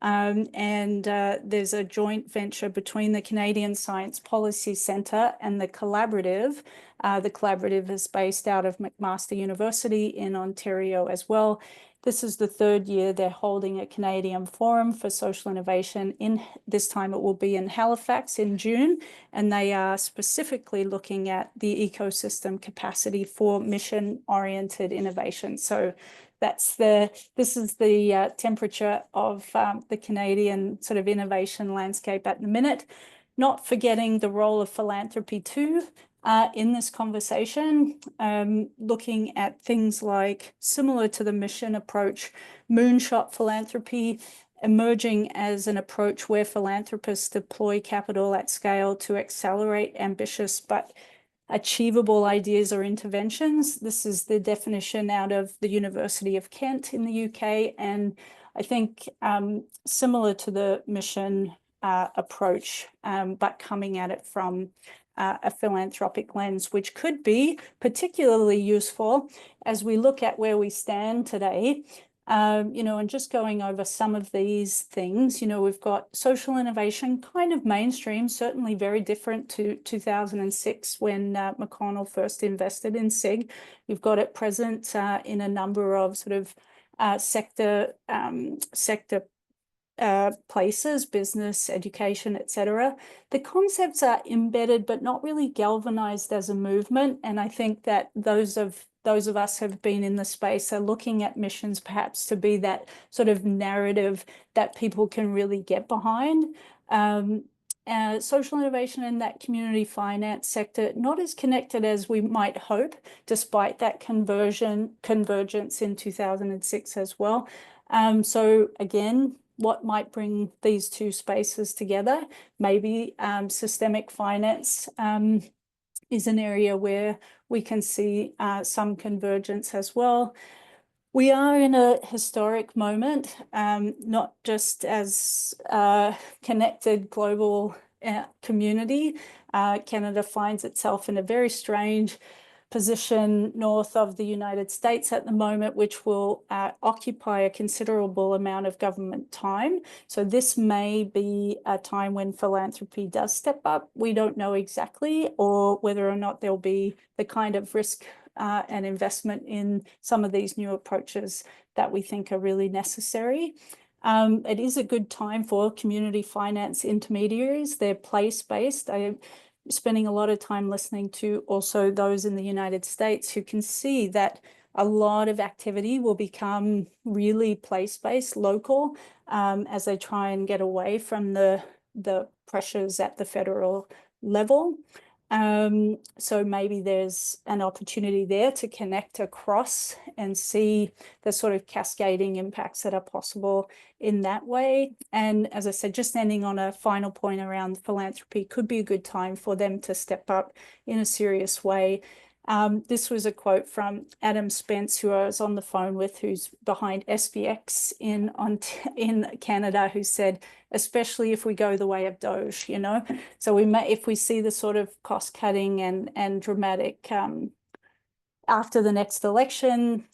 There's a joint venture between the Canadian Science Policy Centre and the Collaborative. The Collaborative is based out of McMaster University in Ontario as well. This is the third year they're holding a Canadian Forum for Social Innovation. This time it will be in Halifax in June, and they are specifically looking at the ecosystem capacity for mission-oriented innovation. So this is the temperature of the Canadian sort of innovation landscape at the minute. Not forgetting the role of philanthropy too. In this conversation, looking at things like, similar to the mission approach, moonshot philanthropy emerging as an approach where philanthropists deploy capital at scale to accelerate ambitious but achievable ideas or interventions. This is the definition out of the University of Kent in the UK, and I think similar to the mission approach, but coming at it from a philanthropic lens, which could be particularly useful as we look at where we stand today. And just going over some of these things, we've got social innovation kind of mainstream, certainly very different to 2006 when McConnell first invested in SIG. You've got it present in a number of sort of sector places, business, education, etc. The concepts are embedded but not really galvanized as a movement, and I think that those of us who have been in the space are looking at missions perhaps to be that sort of narrative that people can really get behind. Social innovation in that community finance sector, not as connected as we might hope, despite that convergence in 2006 as well. So again, what might bring these two spaces together? Maybe systemic finance is an area where we can see some convergence as well. We are in a historic moment, not just as a connected global community. Canada finds itself in a very strange position north of the United States at the moment, which will occupy a considerable amount of government time. So this may be a time when philanthropy does step up. We don't know exactly, or whether or not there'll be the kind of risk and investment in some of these new approaches that we think are really necessary. It is a good time for community finance intermediaries. They're place-based. Spending a lot of time listening to also those in the United States who can see that a lot of activity will become really place-based, local, as they try and get away from the pressures at the federal level. So maybe there's an opportunity there to connect across and see the sort of cascading impacts that are possible in that way. And as I said, just ending on a final point around philanthropy, could be a good time for them to step up in a serious way. This was a quote from Adam Spence, who I was on the phone with, who's behind SVX in Canada, who said, especially if we go the way of Doge, So we may, if we see the sort of cost cutting and dramatic after the next election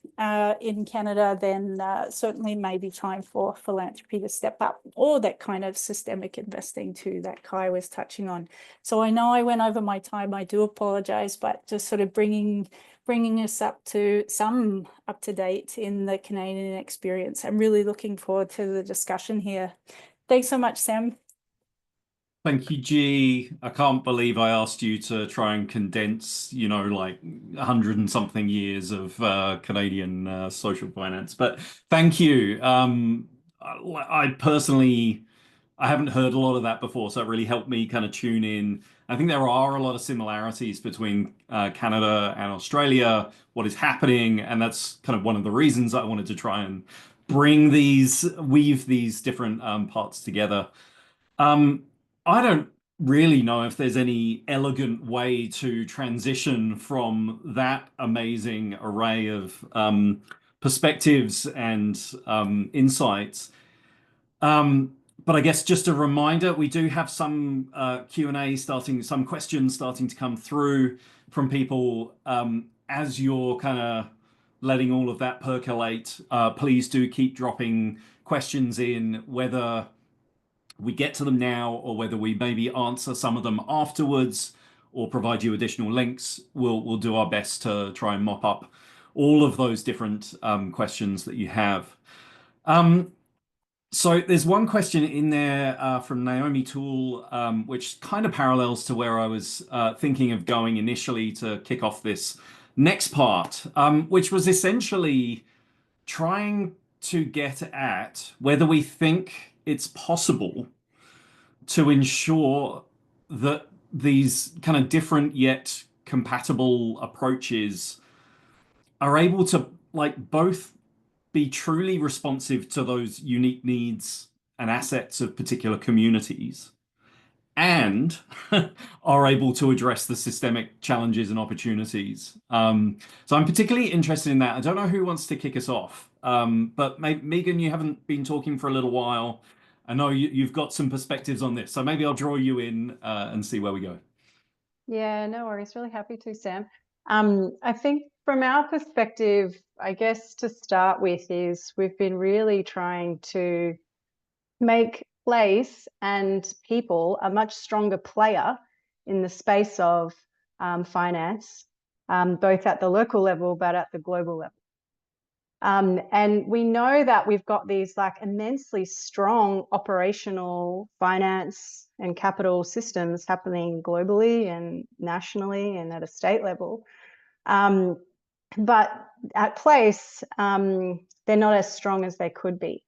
in Canada, then certainly maybe time for philanthropy to step up, or that kind of systemic investing too that Kai was touching on. So I know I went over my time, I do apologize, but just sort of bringing us up to date in the Canadian experience. I'm really looking forward to the discussion here. Thanks so much, Sam. Thank you, G. I can't believe I asked you to try and condense, like 100 and something years of Canadian social finance. But thank you. I personally, I haven't heard a lot of that before, so it really helped me kind of tune in. I think there are a lot of similarities between Canada and Australia, what is happening, and that's kind of one of the reasons I wanted to try and weave these different parts together. I don't really know if there's any elegant way to transition from that amazing array of perspectives and insights But I guess just a reminder, we do have some Q&A some questions starting to come through from people. As you're kind of letting all of that percolate, please do keep dropping questions in, whether we get to them now or whether we maybe answer some of them afterwards or provide you additional links. We'll do our best to try and mop up all of those different questions that you have. So there's one question in there from Naomi Toole, which kind of parallels to where I was thinking of going initially to kick off this next part, which was essentially trying to get at whether we think it's possible to ensure that these kind of different yet compatible approaches are able to like both be truly responsive to those unique needs and assets of particular communities and are able to address the systemic challenges and opportunities. So I'm particularly interested in that. I don't know who wants to kick us off, but Megan, you haven't been talking for a little while. I know you've got some perspectives on this, so maybe I'll draw you in and see where we go. Yeah, no worries. Really happy to, Sam. I think from our perspective, I guess to start with is we've been really trying to make place and people a much stronger player in the space of finance, both at the local level, but at the global level. And we know that we've got these like immensely strong operational finance and capital systems happening globally and nationally and at a state level. But at place, they're not as strong as they could be.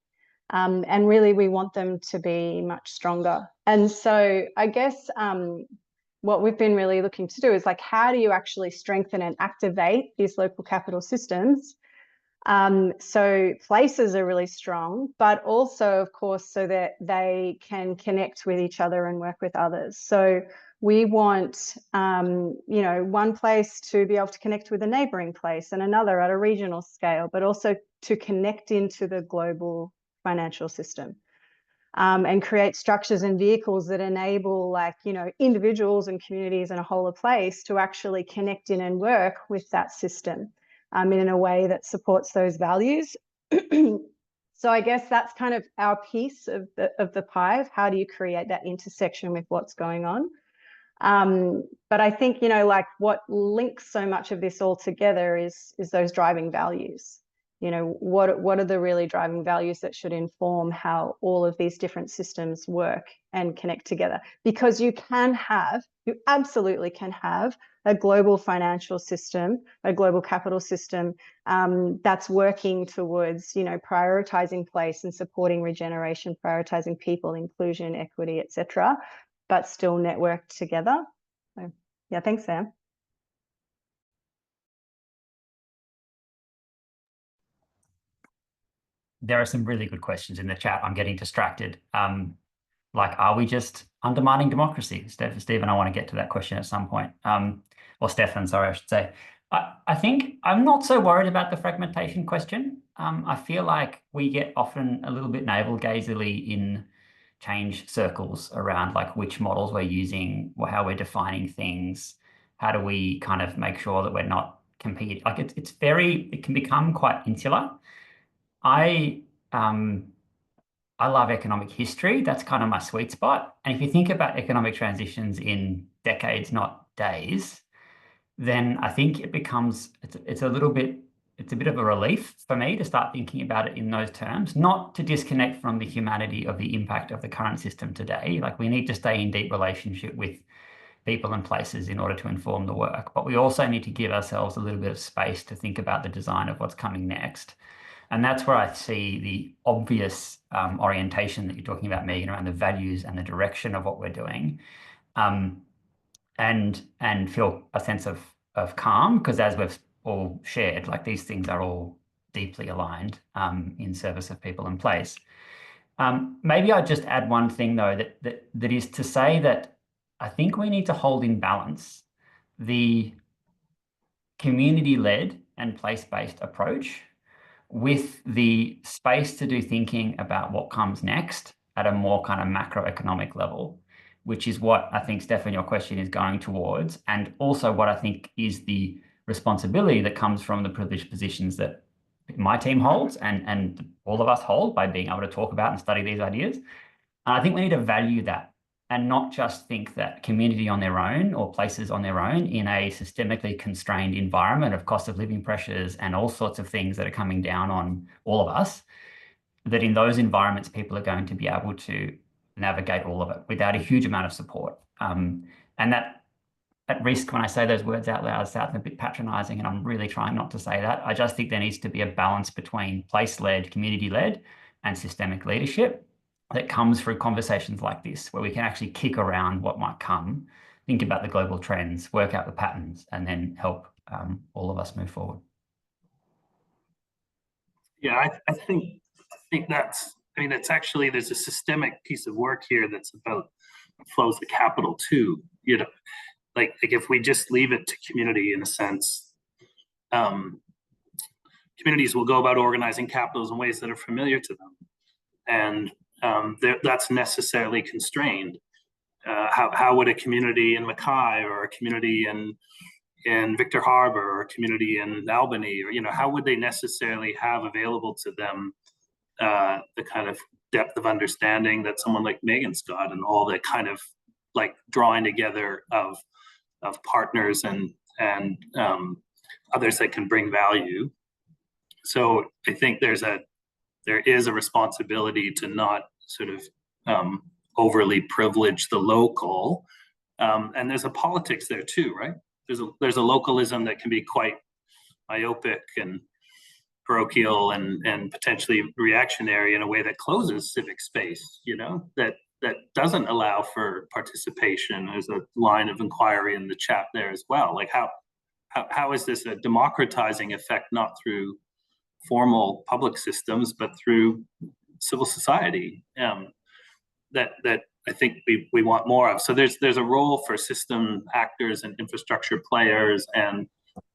And really, we want them to be much stronger. And so I guess what we've been really looking to do is like, how do you actually strengthen and activate these local capital systems? So places are really strong, but also, of course, so that they can connect with each other and work with others. So we want, you know, one place to be able to connect with a neighboring place and another at a regional scale, but also to connect into the global financial system. And create structures and vehicles that enable, like, you know, individuals and communities and a whole of place to actually connect in and work with that system in a way that supports those values. So I guess that's kind of our piece of the pie of how do you create that intersection with what's going on. But I think, you know, like what links so much of this all together is those driving values. You know, what are the really driving values that should inform how all of these different systems work and connect together? Because you absolutely can have a global financial system, a global capital system that's working towards, you know, prioritizing place and supporting regeneration, prioritizing people, inclusion, equity, etc., but still networked together. So, yeah, thanks, Sam. There are some really good questions in the chat. I'm getting distracted. Like, are we just undermining democracy? Stephen, I want to get to that question at some point. Or Stefan, sorry, I should say. I think I'm not so worried about the fragmentation question. I feel like we get often a little bit navel-gazily in change circles around like which models we're using, or how we're defining things. How do we kind of make sure that we're not competing? Like it can become quite insular. I love economic history. That's kind of my sweet spot. And if you think about economic transitions in decades, not days, then I think it becomes, it's a bit of a relief for me to start thinking about it in those terms, not to disconnect from the humanity of the impact of the current system today. Like, we need to stay in deep relationship with people and places in order to inform the work. But we also need to give ourselves a little bit of space to think about the design of what's coming next. And that's where I see the obvious orientation that you're talking about, Megan, around the values and the direction of what we're doing, and feel a sense of calm, because as we've all shared, like, these things are all deeply aligned in service of people and place. Maybe I'd just add one thing, though, that is to say that I think we need to hold in balance the community-led and place-based approach with the space to do thinking about what comes next at a more kind of macroeconomic level, which is what I think, Stefan, your question is going towards, and also what I think is the responsibility that comes from the privileged positions that my team holds and all of us hold by being able to talk about and study these ideas. And I think we need to value that and not just think that community on their own or places on their own in a systemically constrained environment of cost of living pressures and all sorts of things that are coming down on all of us, that in those environments, people are going to be able to navigate all of it without a huge amount of support. And that, at risk when I say those words out loud, sounds a bit patronizing, and I'm really trying not to say that. I just think there needs to be a balance between place-led, community-led, and systemic leadership that comes through conversations like this, where we can actually kick around what might come, think about the global trends, work out the patterns, and then help all of us move forward. Yeah, I think that's, I mean, it's actually, there's a systemic piece of work here that's about flows of capital too, you know, like if we just leave it to community in a sense, communities will go about organizing capitals in ways that are familiar to them. And that's necessarily constrained. How would a community in Mackay or a community in Victor Harbor or a community in Albany, or, you know, how would they necessarily have available to them the kind of depth of understanding that someone like Megan's got, and all the kind of like drawing together of partners and others that can bring value. So I think there is a responsibility to not sort of overly privilege the local, and there's a politics there too, right? There's a localism that can be quite myopic and parochial and potentially reactionary in a way that closes civic space, you know, that doesn't allow for participation. There's a line of inquiry in the chat there as well. Like how is this a democratizing effect, not through formal public systems, but through civil society, that I think we want more of. So there's a role for system actors and infrastructure players and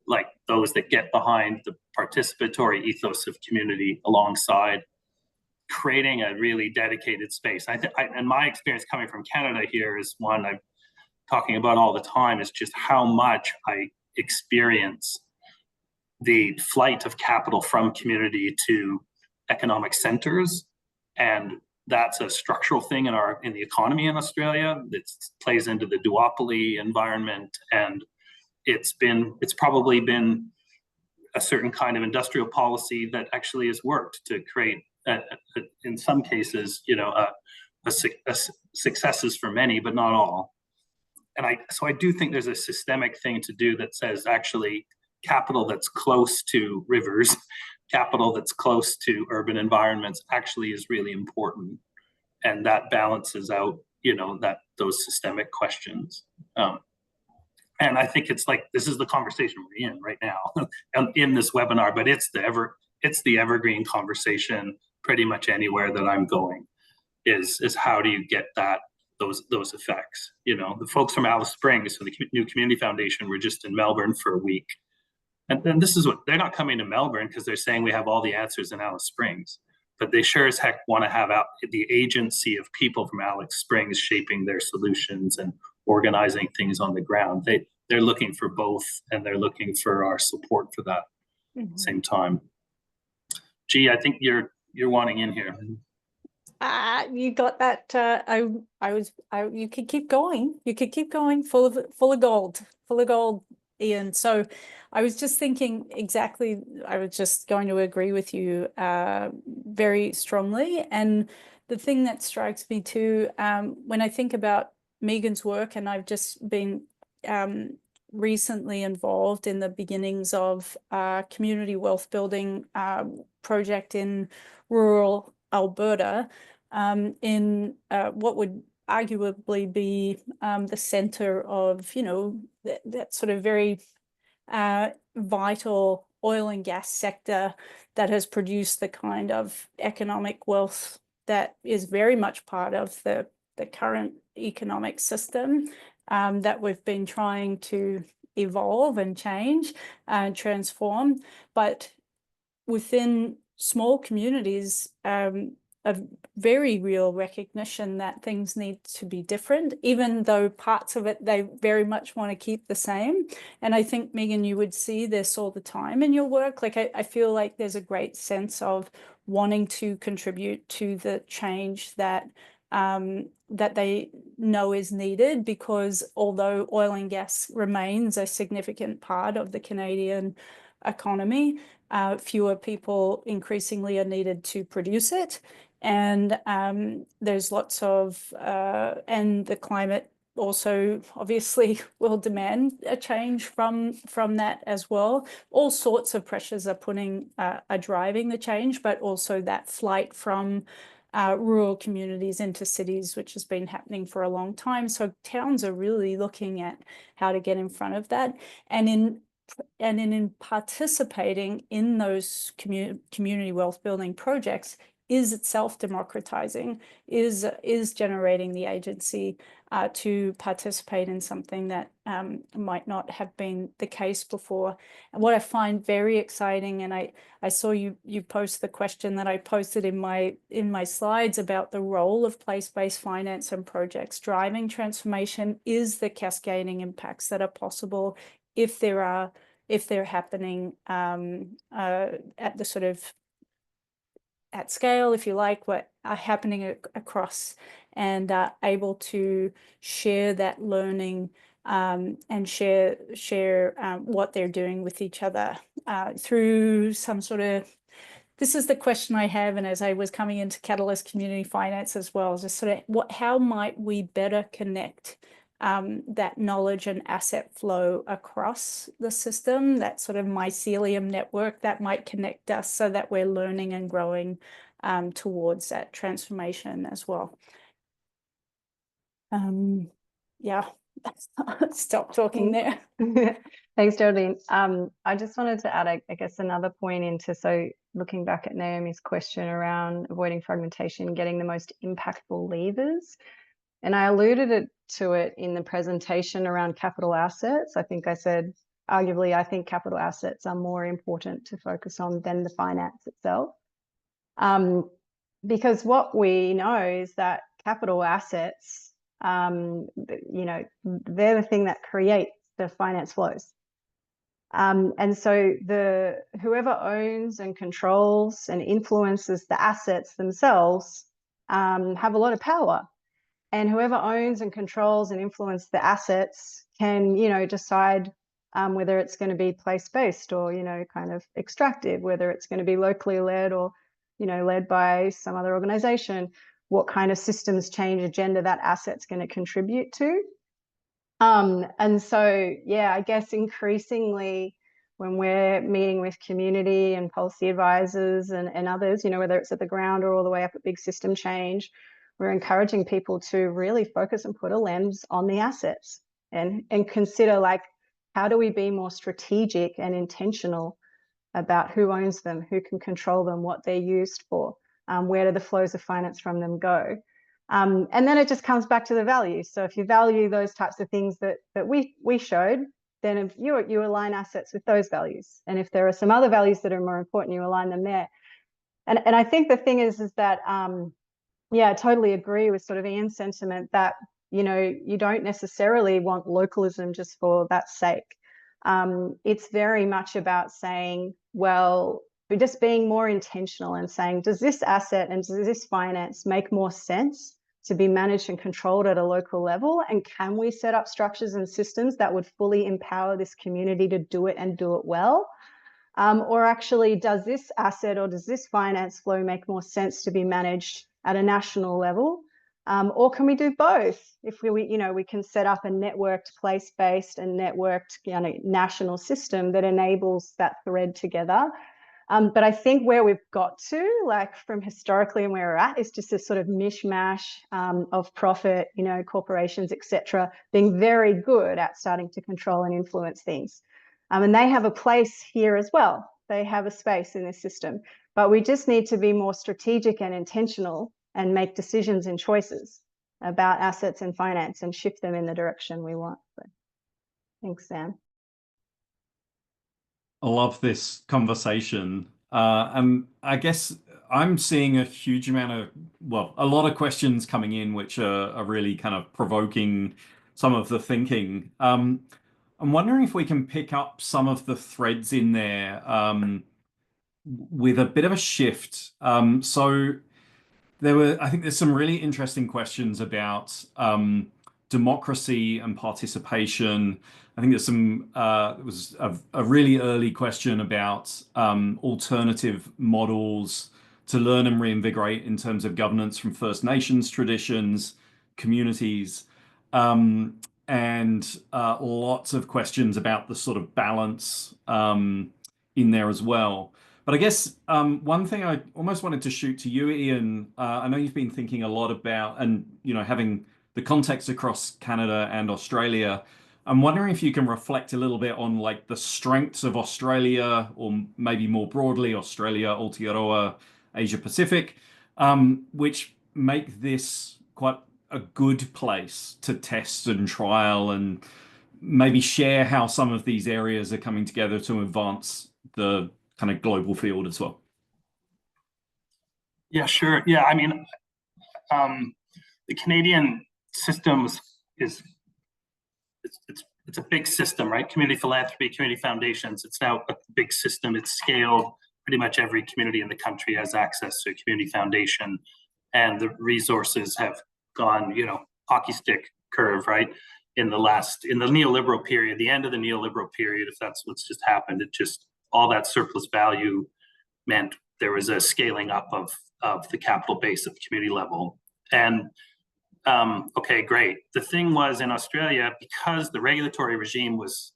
like those that get behind the participatory ethos of community alongside creating a really dedicated space. And my experience coming from Canada here is one I'm talking about all the time, is just how much I experience the flight of capital from community to economic centers. And that's a structural thing in the economy in Australia that plays into the duopoly environment. And it's probably been a certain kind of industrial policy that actually has worked to create, in some cases, you know, successes for many, but not all. And so I do think there's a systemic thing to do that says actually capital that's close to rivers, capital that's close to urban environments actually is really important. And that balances out, you know, those systemic questions. And I think it's like, this is the conversation we're in right now in this webinar, but it's the evergreen conversation pretty much anywhere that I'm going, is how do you get those effects? You know, the folks from Alice Springs, so the New Community Foundation, were just in Melbourne for a week. And this is what, they're not coming to Melbourne because they're saying we have all the answers in Alice Springs, but they sure as heck want to have the agency of people from Alice Springs shaping their solutions and organizing things on the ground. They're looking for both, and they're looking for our support for that at the same time. Gee, I think you're wanting in here. You got that. You could keep going. You could keep going. Full of gold, Ian. So I was just thinking exactly, I was just going to agree with you very strongly. And the thing that strikes me too, when I think about Megan's work, and I've just been recently involved in the beginnings of community wealth building project in rural Alberta, in what would arguably be the center of, you know, that sort of very vital oil and gas sector that has produced the kind of economic wealth that is very much part of the current economic system that we've been trying to evolve and change and transform. But within small communities, a very real recognition that things need to be different, even though parts of it they very much want to keep the same. And I think, Megan, you would see this all the time in your work. Like I feel like there's a great sense of wanting to contribute to the change that that they know is needed, because although oil and gas remains a significant part of the Canadian economy, fewer people increasingly are needed to produce it. And there's lots of, and the climate also obviously will demand a change from that as well. All sorts of pressures are driving the change, but also that flight from rural communities into cities, which has been happening for a long time. So towns are really looking at how to get in front of that. And in participating in those community wealth building projects is itself democratizing, is generating the agency to participate in something that might not have been the case before. And what I find very exciting, and I saw you post the question that I posted in my slides about the role of place-based finance and projects driving transformation, is the cascading impacts that are possible if they're happening at the sort of at scale, if you like, what are happening across, and able to share that learning and share what they're doing with each other through some sort of. This is the question I have, and as I was coming into Catalyst Community Finance as well, just sort of how might we better connect that knowledge and asset flow across the system, that sort of mycelium network that might connect us so that we're learning and growing towards that transformation as well. Yeah, stop talking there. Thanks, Geraldine. I just wanted to add, I guess, another point into, so looking back at Naomi's question around avoiding fragmentation, getting the most impactful levers. And I alluded to it in the presentation around capital assets. I think I said, arguably, I think capital assets are more important to focus on than the finance itself. Because what we know is that capital assets, you know, they're the thing that creates the finance flows. And so whoever owns and controls and influences the assets themselves have a lot of power. And whoever owns and controls and influences the assets can, you know, decide whether it's going to be place-based or, you know, kind of extractive, whether it's going to be locally led or, you know, led by some other organization, what kind of systems change agenda that asset's going to contribute to. And so, yeah, I guess increasingly when we're meeting with community and policy advisors and others, you know, whether it's at the ground or all the way up at big system change, we're encouraging people to really focus and put a lens on the assets and consider, like, how do we be more strategic and intentional about who owns them, who can control them, what they're used for, where do the flows of finance from them go? And then it just comes back to the values. So if you value those types of things that we showed, then if you align assets with those values. And if there are some other values that are more important, you align them there. And I think the thing is that, yeah, I totally agree with sort of Ian's sentiment that, you know, you don't necessarily want localism just for that sake. It's very much about saying, well, we're just being more intentional and saying, does this asset and does this finance make more sense to be managed and controlled at a local level? And can we set up structures and systems that would fully empower this community to do it and do it well? Or actually, does this asset or does this finance flow make more sense to be managed at a national level? Or can we do both? If we can set up a networked, place-based and networked, you know, national system that enables that thread together. But I think where we've got to, like from historically and where we're at, is just a sort of mishmash of profit, you know, corporations, etc., being very good at starting to control and influence things. And they have a place here as well. They have a space in this system. But we just need to be more strategic and intentional and make decisions and choices about assets and finance and shift them in the direction we want. So, thanks, Sam. I love this conversation And I guess I'm seeing a huge amount of, well, a lot of questions coming in, which are really kind of provoking some of the thinking. I'm wondering if we can pick up some of the threads in there with a bit of a shift. So I think there's some really interesting questions about democracy and participation. I think there's there was a really early question about alternative models to learn and reinvigorate in terms of governance from First Nations traditions, communities, and lots of questions about the sort of balance in there as well. But I guess one thing I almost wanted to shoot to you, Ian. I know you've been thinking a lot about, and having the context across Canada and Australia. I'm wondering if you can reflect a little bit on like the strengths of Australia, or maybe more broadly Australia, Aotearoa, Asia Pacific, which make this quite a good place to test and trial, and maybe share how some of these areas are coming together to advance the kind of global field as well. Yeah, sure. Yeah, I mean, the Canadian system is it's a big system, right? Community philanthropy, community foundations. It's now a big system. It's scaled. Pretty much every community in the country has access to a community foundation, and the resources have gone, hockey stick curve, right? In the neoliberal period, the end of the neoliberal period, if that's what's just happened, it just, all that surplus value meant there was a scaling up of the capital base at the community level. And okay, great. The thing was, in Australia, because the regulatory regime was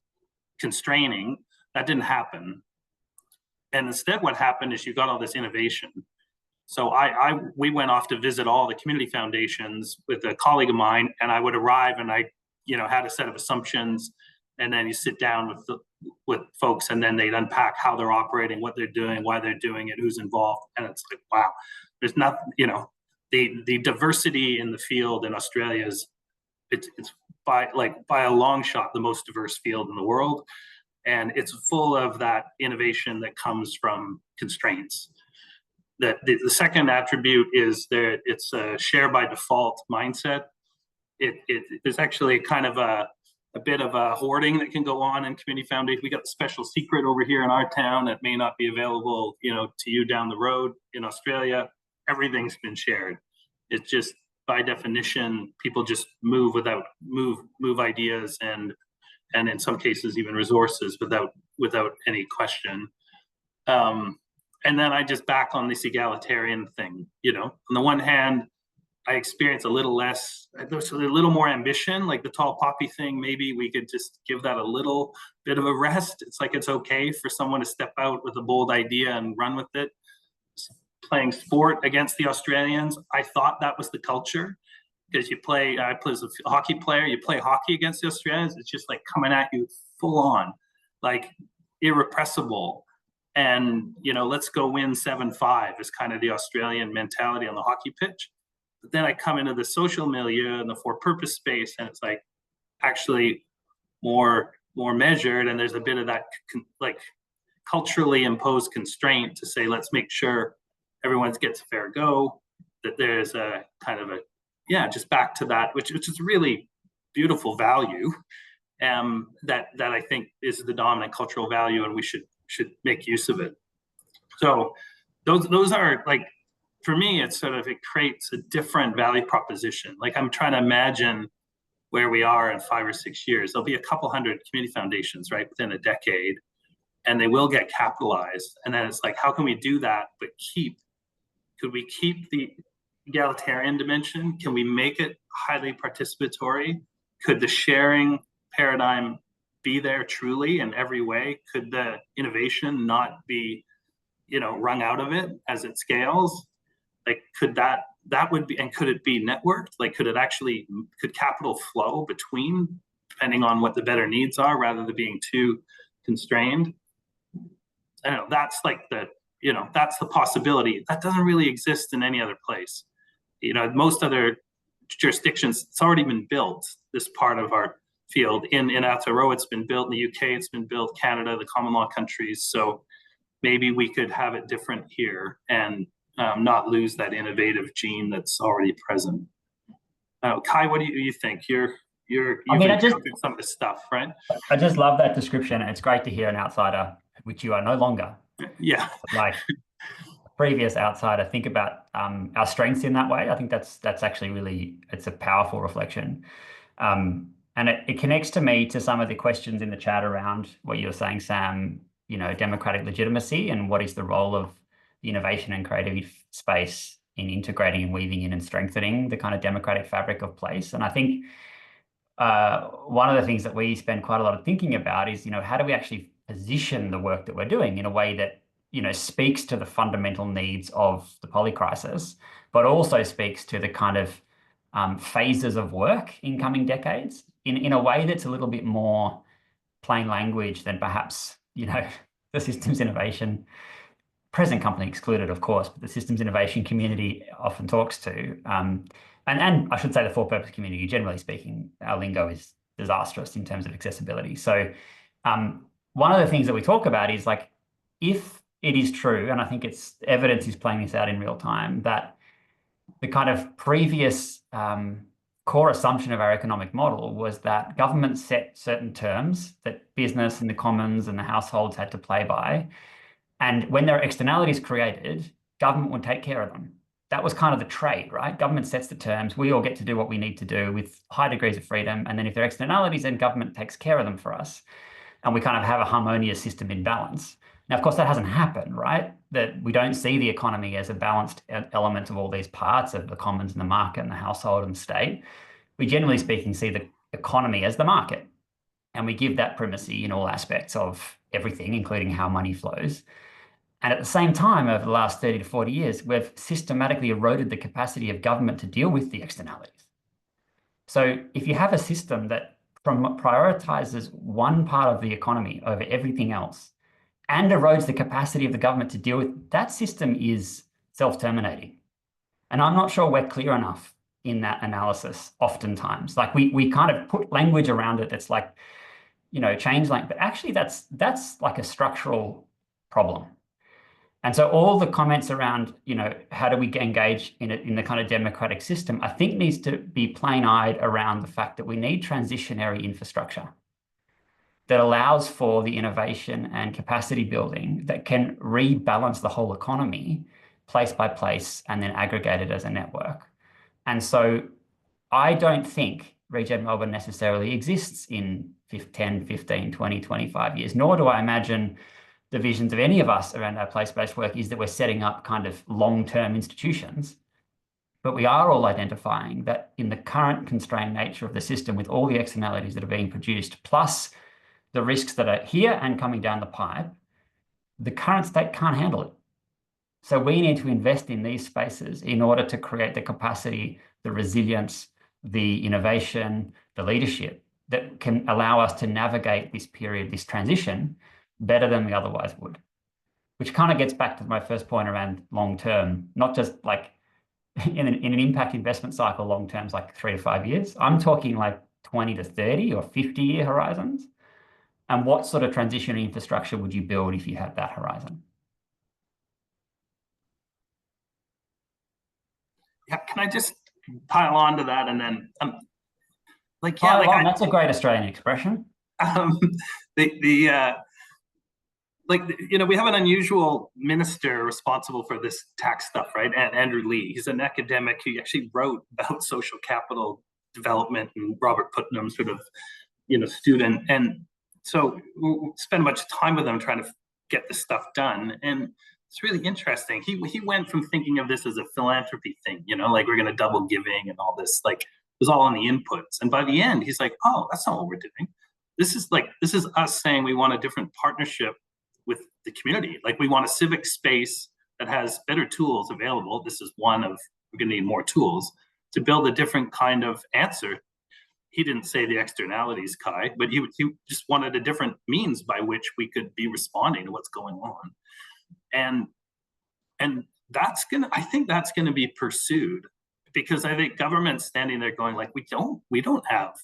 constraining, that didn't happen. And instead what happened is you got all this innovation. So we went off to visit all the community foundations with a colleague of mine, and I would arrive and I had a set of assumptions, and then you sit down with folks, and then they'd unpack how they're operating, what they're doing, why they're doing it, who's involved. And it's like, wow, there's nothing, the diversity in the field in Australia is, it's by a long shot the most diverse field in the world. And it's full of that innovation that comes from constraints. The second attribute is that it's a share by default mindset. There's actually kind of a bit of a hoarding that can go on in community foundation. We got a special secret over here in our town that may not be available, to you down the road. In Australia, everything's been shared. It's just, by definition, people just move ideas and in some cases even resources without any question. And then I just back on this egalitarian thing. On the one hand, I experience a little more ambition, like the tall poppy thing. Maybe we could just give that a little bit of a rest. It's like, it's okay for someone to step out with a bold idea and run with it. Playing sport against the Australians, I thought that was the culture, because I play as a hockey player, you play hockey against the Australians, it's just like coming at you full on, like irrepressible. And, let's go win 7-5 is kind of the Australian mentality on the hockey pitch. But then I come into the social milieu and the for-purpose space, and it's like actually more measured. And there's a bit of that like culturally imposed constraint to say, let's make sure everyone gets a fair go, that there's a kind of just back to that, which is really beautiful value, that I think is the dominant cultural value, and we should make use of it. So those are, like, for me, it's sort of, it creates a different value proposition. Like, I'm trying to imagine where we are in 5 or 6 years. There'll be a couple hundred community foundations, right, within a decade, and they will get capitalized. And then it's like, how can we do that, but could we keep the egalitarian dimension? Can we make it highly participatory? Could the sharing paradigm be there truly in every way? Could the innovation not be, wrung out of it as it scales? Like, could that would be, and could it be networked? Like, could capital flow between, depending on what the better needs are, rather than being too constrained? I don't know, that's like that's the possibility. That doesn't really exist in any other place. Most other jurisdictions, it's already been built, this part of our field. In Aotearoa, it's been built. In the UK, it's been built. Canada, the common law countries. So maybe we could have it different here and not lose that innovative gene that's already present. Kai, what do you think? You've encountered some of this stuff, right? I just love that description. It's great to hear an outsider, which you are no longer. Yeah. Like a previous outsider, think about our strengths in that way. I think that's actually really, it's a powerful reflection. And it connects to me to some of the questions in the chat around what you were saying, Sam, you know, democratic legitimacy and what is the role of the innovation and creative space in integrating and weaving in and strengthening the kind of democratic fabric of place. And I think one of the things that we spend quite a lot of thinking about is, you know, how do we actually position the work that we're doing in a way that, you know, speaks to the fundamental needs of the polycrisis, but also speaks to the kind of phases of work in coming decades in a way that's a little bit more plain language than perhaps, you know, the systems innovation, present company excluded, of course, but the systems innovation community often talks to. And I should say the for-purpose community, generally speaking, our lingo is disastrous in terms of accessibility. So one of the things that we talk about is like, if it is true, and I think it's evidence is playing this out in real time, that the kind of previous core assumption of our economic model was that government set certain terms that business and the commons and the households had to play by. And when there are externalities created, government would take care of them. That was kind of the trade, right? Government sets the terms. We all get to do what we need to do with high degrees of freedom. And then if there are externalities, then government takes care of them for us. And we kind of have a harmonious system in balance. Now, of course, that hasn't happened, right? That we don't see the economy as a balanced element of all these parts of the commons and the market and the household and the state. We generally speaking see the economy as the market. And we give that primacy in all aspects of everything, including how money flows. And at the same time, over the last 30 to 40 years, we've systematically eroded the capacity of government to deal with the externalities. So if you have a system that prioritizes one part of the economy over everything else and erodes the capacity of the government to deal with, that system is self-terminating. And I'm not sure we're clear enough in that analysis oftentimes. Like we kind of put language around it that's like, you know, change language, but actually that's like a structural problem. And so all the comments around, you know, how do we engage in it in the kind of democratic system, I think needs to be plain-eyed around the fact that we need transitionary infrastructure that allows for the innovation and capacity building that can rebalance the whole economy place by place and then aggregate it as a network. And so I don't think Regen Melbourne necessarily exists in 10, 15, 20, 25 years, nor do I imagine the visions of any of us around our place-based work is that we're setting up kind of long-term institutions. But we are all identifying that in the current constrained nature of the system with all the externalities that are being produced, plus the risks that are here and coming down the pipe, the current state can't handle it. So we need to invest in these spaces in order to create the capacity, the resilience, the innovation, the leadership that can allow us to navigate this period, this transition, better than we otherwise would. Which kind of gets back to my first point around long-term, not just like in an impact investment cycle, long-term is like 3 to 5 years. I'm talking like 20 to 30 or 50-year horizons. And what sort of transition infrastructure would you build if you had that horizon? Yeah, can I just pile on to that and then that's a great Australian expression. We have an unusual minister responsible for this tax stuff, right? And Andrew Lee, he's an academic who actually wrote about social capital development and Robert Putnam's sort of, student. And so we spend much time with him trying to get this stuff done. And it's really interesting. He went from thinking of this as a philanthropy thing, like we're going to double giving and all this, like it was all on the inputs. And by the end, he's like, oh, that's not what we're doing. This is us saying we want a different partnership with the community. Like we want a civic space that has better tools available. This is one of, we're going to need more tools to build a different kind of answer. He didn't say the externalities, Kai, but he just wanted a different means by which we could be responding to what's going on. And I think that's gonna be pursued, because I think government's standing there going like, we don't have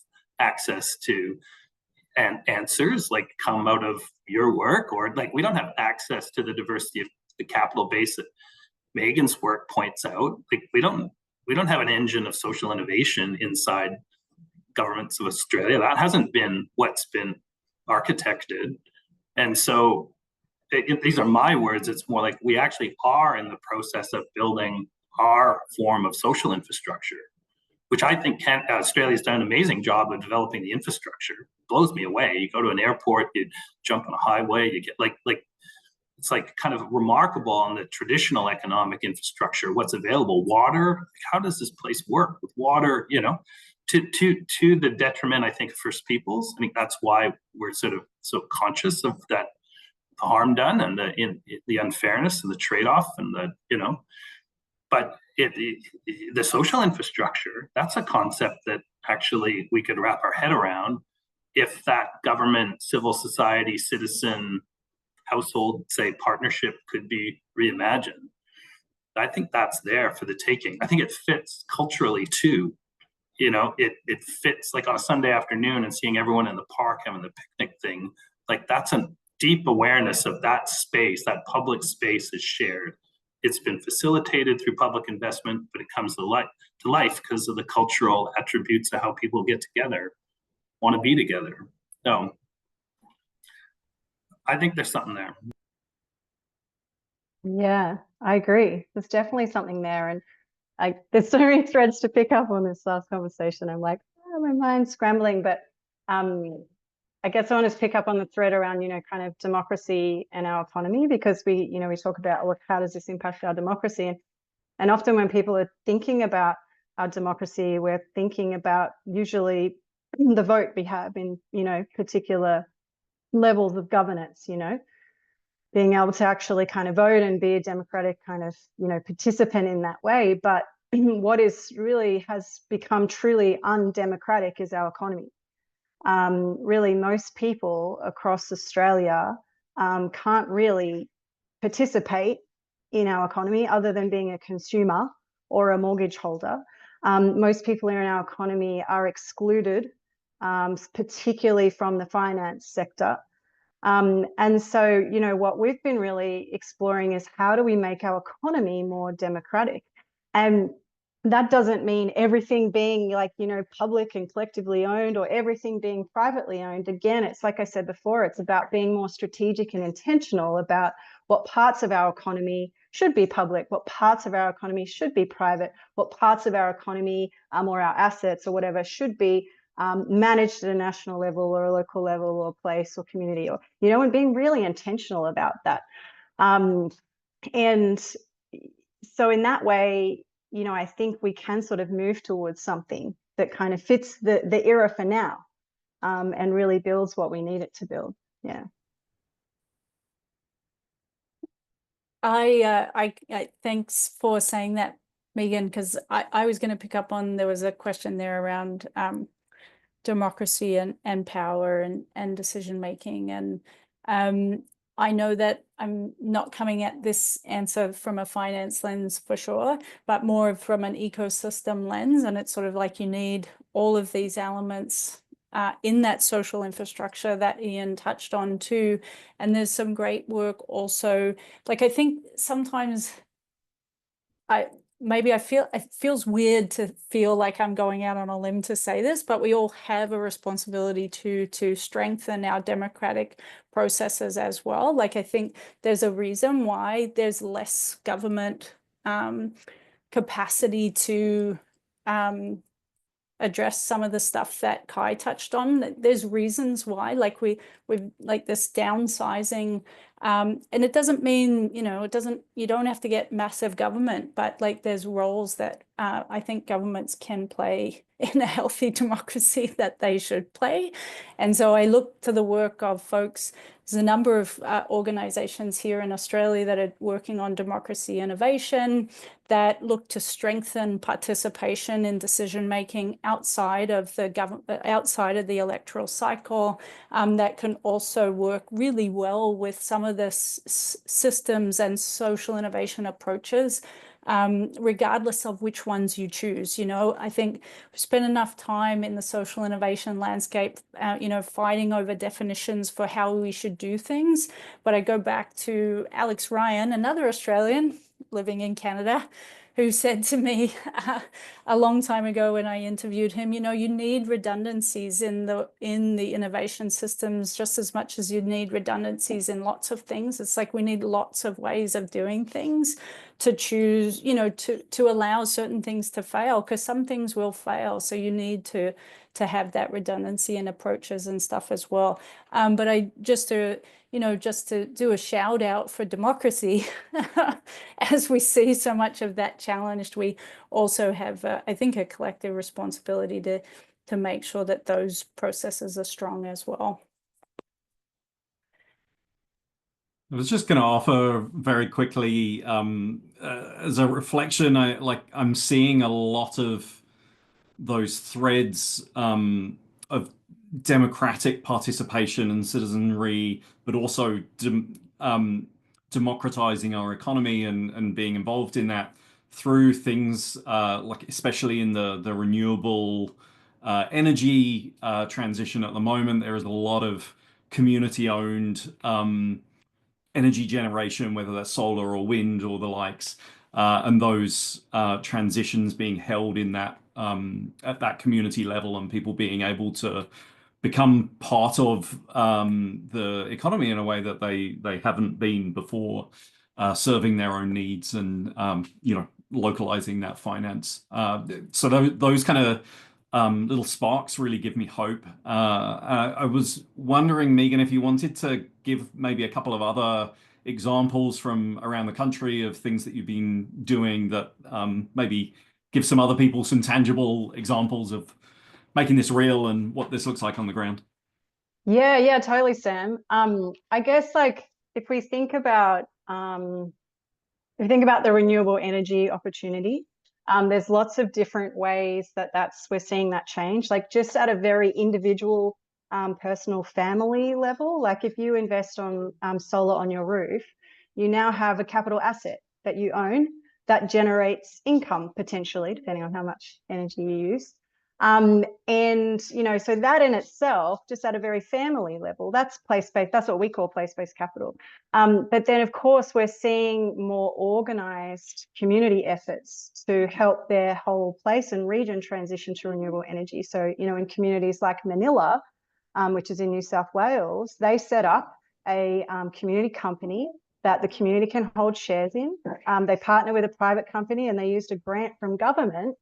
access to and answers like come out of your work, or like we don't have access to the diversity of the capital base that Megan's work points out. Like we don't have an engine of social innovation inside governments of Australia. That hasn't been what's been architected. And so these are my words. It's more like we actually are in the process of building our form of social infrastructure, which I think Australia's done an amazing job of developing the infrastructure. It blows me away. You go to an airport, you jump on a highway, you get like it's like kind of remarkable on the traditional economic infrastructure, what's available. Water, how does this place work with water, you know, to the detriment, I think, of First Peoples. I think that's why we're sort of so conscious of that harm done and the unfairness and the trade-off and the, you know, but the social infrastructure, that's a concept that actually we could wrap our head around if that government, civil society, citizen, household, say, partnership could be reimagined. I think that's there for the taking. I think it fits culturally too. You know, it fits like on a Sunday afternoon and seeing everyone in the park having the picnic thing. Like that's a deep awareness of that space, that public space is shared. It's been facilitated through public investment, but it comes to life because of the cultural attributes of how people get together, want to be together. So I think there's something there. Yeah, I agree. There's definitely something there. And there's so many threads to pick up on this last conversation. I'm like, oh, my mind's scrambling. But I guess I want to pick up on the thread around, you know, kind of democracy and our economy, because we talk about, well, how does this impact our democracy? And often when people are thinking about our democracy, we're thinking about usually the vote we have in, you know, particular levels of governance, you know, being able to actually kind of vote and be a democratic kind of, you know, participant in that way. But what is really has become truly undemocratic is our economy. Really, most people across Australia can't really participate in our economy other than being a consumer or a mortgage holder. Most people in our economy are excluded, particularly from the finance sector. And so, you know, what we've been really exploring is how do we make our economy more democratic? And that doesn't mean everything being like, you know, public and collectively owned or everything being privately owned. Again, it's like I said before, it's about being more strategic and intentional about what parts of our economy should be public, what parts of our economy should be private, what parts of our economy or our assets or whatever should be managed at a national level or a local level or place or community, or, you know, and being really intentional about that. And so in that way, you know, I think we can sort of move towards something that kind of fits the era for now, and really builds what we need it to build. Yeah. I thanks for saying that, Megan, because I was going to pick up on, there was a question there around democracy and power and decision making. And I know that I'm not coming at this answer from a finance lens for sure, but more from an ecosystem lens. And it's sort of like you need all of these elements in that social infrastructure that Ian touched on too. And there's some great work also. Like, I think sometimes maybe it feels weird to feel like I'm going out on a limb to say this, but we all have a responsibility to strengthen our democratic processes as well. Like, I think there's a reason why there's less government capacity to address some of the stuff that Kai touched on. There's reasons why, like we've like this downsizing, and it doesn't mean, you know, you don't have to get massive government, but like there's roles that I think governments can play in a healthy democracy that they should play. And so I look to the work of folks. There's a number of organizations here in Australia that are working on democracy innovation that look to strengthen participation in decision making outside of the government, outside of the electoral cycle, that can also work really well with some of the systems and social innovation approaches regardless of which ones you choose. You know, I think we spend enough time in the social innovation landscape, you know, fighting over definitions for how we should do things. But I go back to Alex Ryan, another Australian living in Canada, who said to me a long time ago when I interviewed him, you know, you need redundancies in the innovation systems just as much as you need redundancies in lots of things. It's like we need lots of ways of doing things to choose, you know, to allow certain things to fail, because some things will fail. So you need to have that redundancy in approaches and stuff as well. But I just to do a shout out for democracy, as we see so much of that challenged, we also have, I think, a collective responsibility to make sure that those processes are strong as well. I was just going to offer very quickly, as a reflection, I'm seeing a lot of those threads of democratic participation and citizenry, but also democratizing our economy and being involved in that through things like especially in the renewable energy transition at the moment. There is a lot of community-owned energy generation, whether that's solar or wind or the likes, and those transitions being held in that at that community level, and people being able to become part of the economy in a way that they haven't been before, serving their own needs and you know, localizing that finance. So those kind of little sparks really give me hope. I was wondering, Megan, if you wanted to give maybe a couple of other examples from around the country of things that you've been doing that maybe give some other people some tangible examples of making this real and what this looks like on the ground. Yeah, totally, Sam. I guess like if we think about the renewable energy opportunity, there's lots of different ways we're seeing that change. Like just at a very individual, personal family level, like if you invest on solar on your roof, you now have a capital asset that you own that generates income potentially, depending on how much energy you use. And you know, so that in itself, just at a very family level, that's place-based. That's what we call place-based capital. But then, of course, we're seeing more organized community efforts to help their whole place and region transition to renewable energy. So, you know, in communities like Manila, which is in New South Wales, they set up a community company that the community can hold shares in. They partner with a private company, and they used a grant from government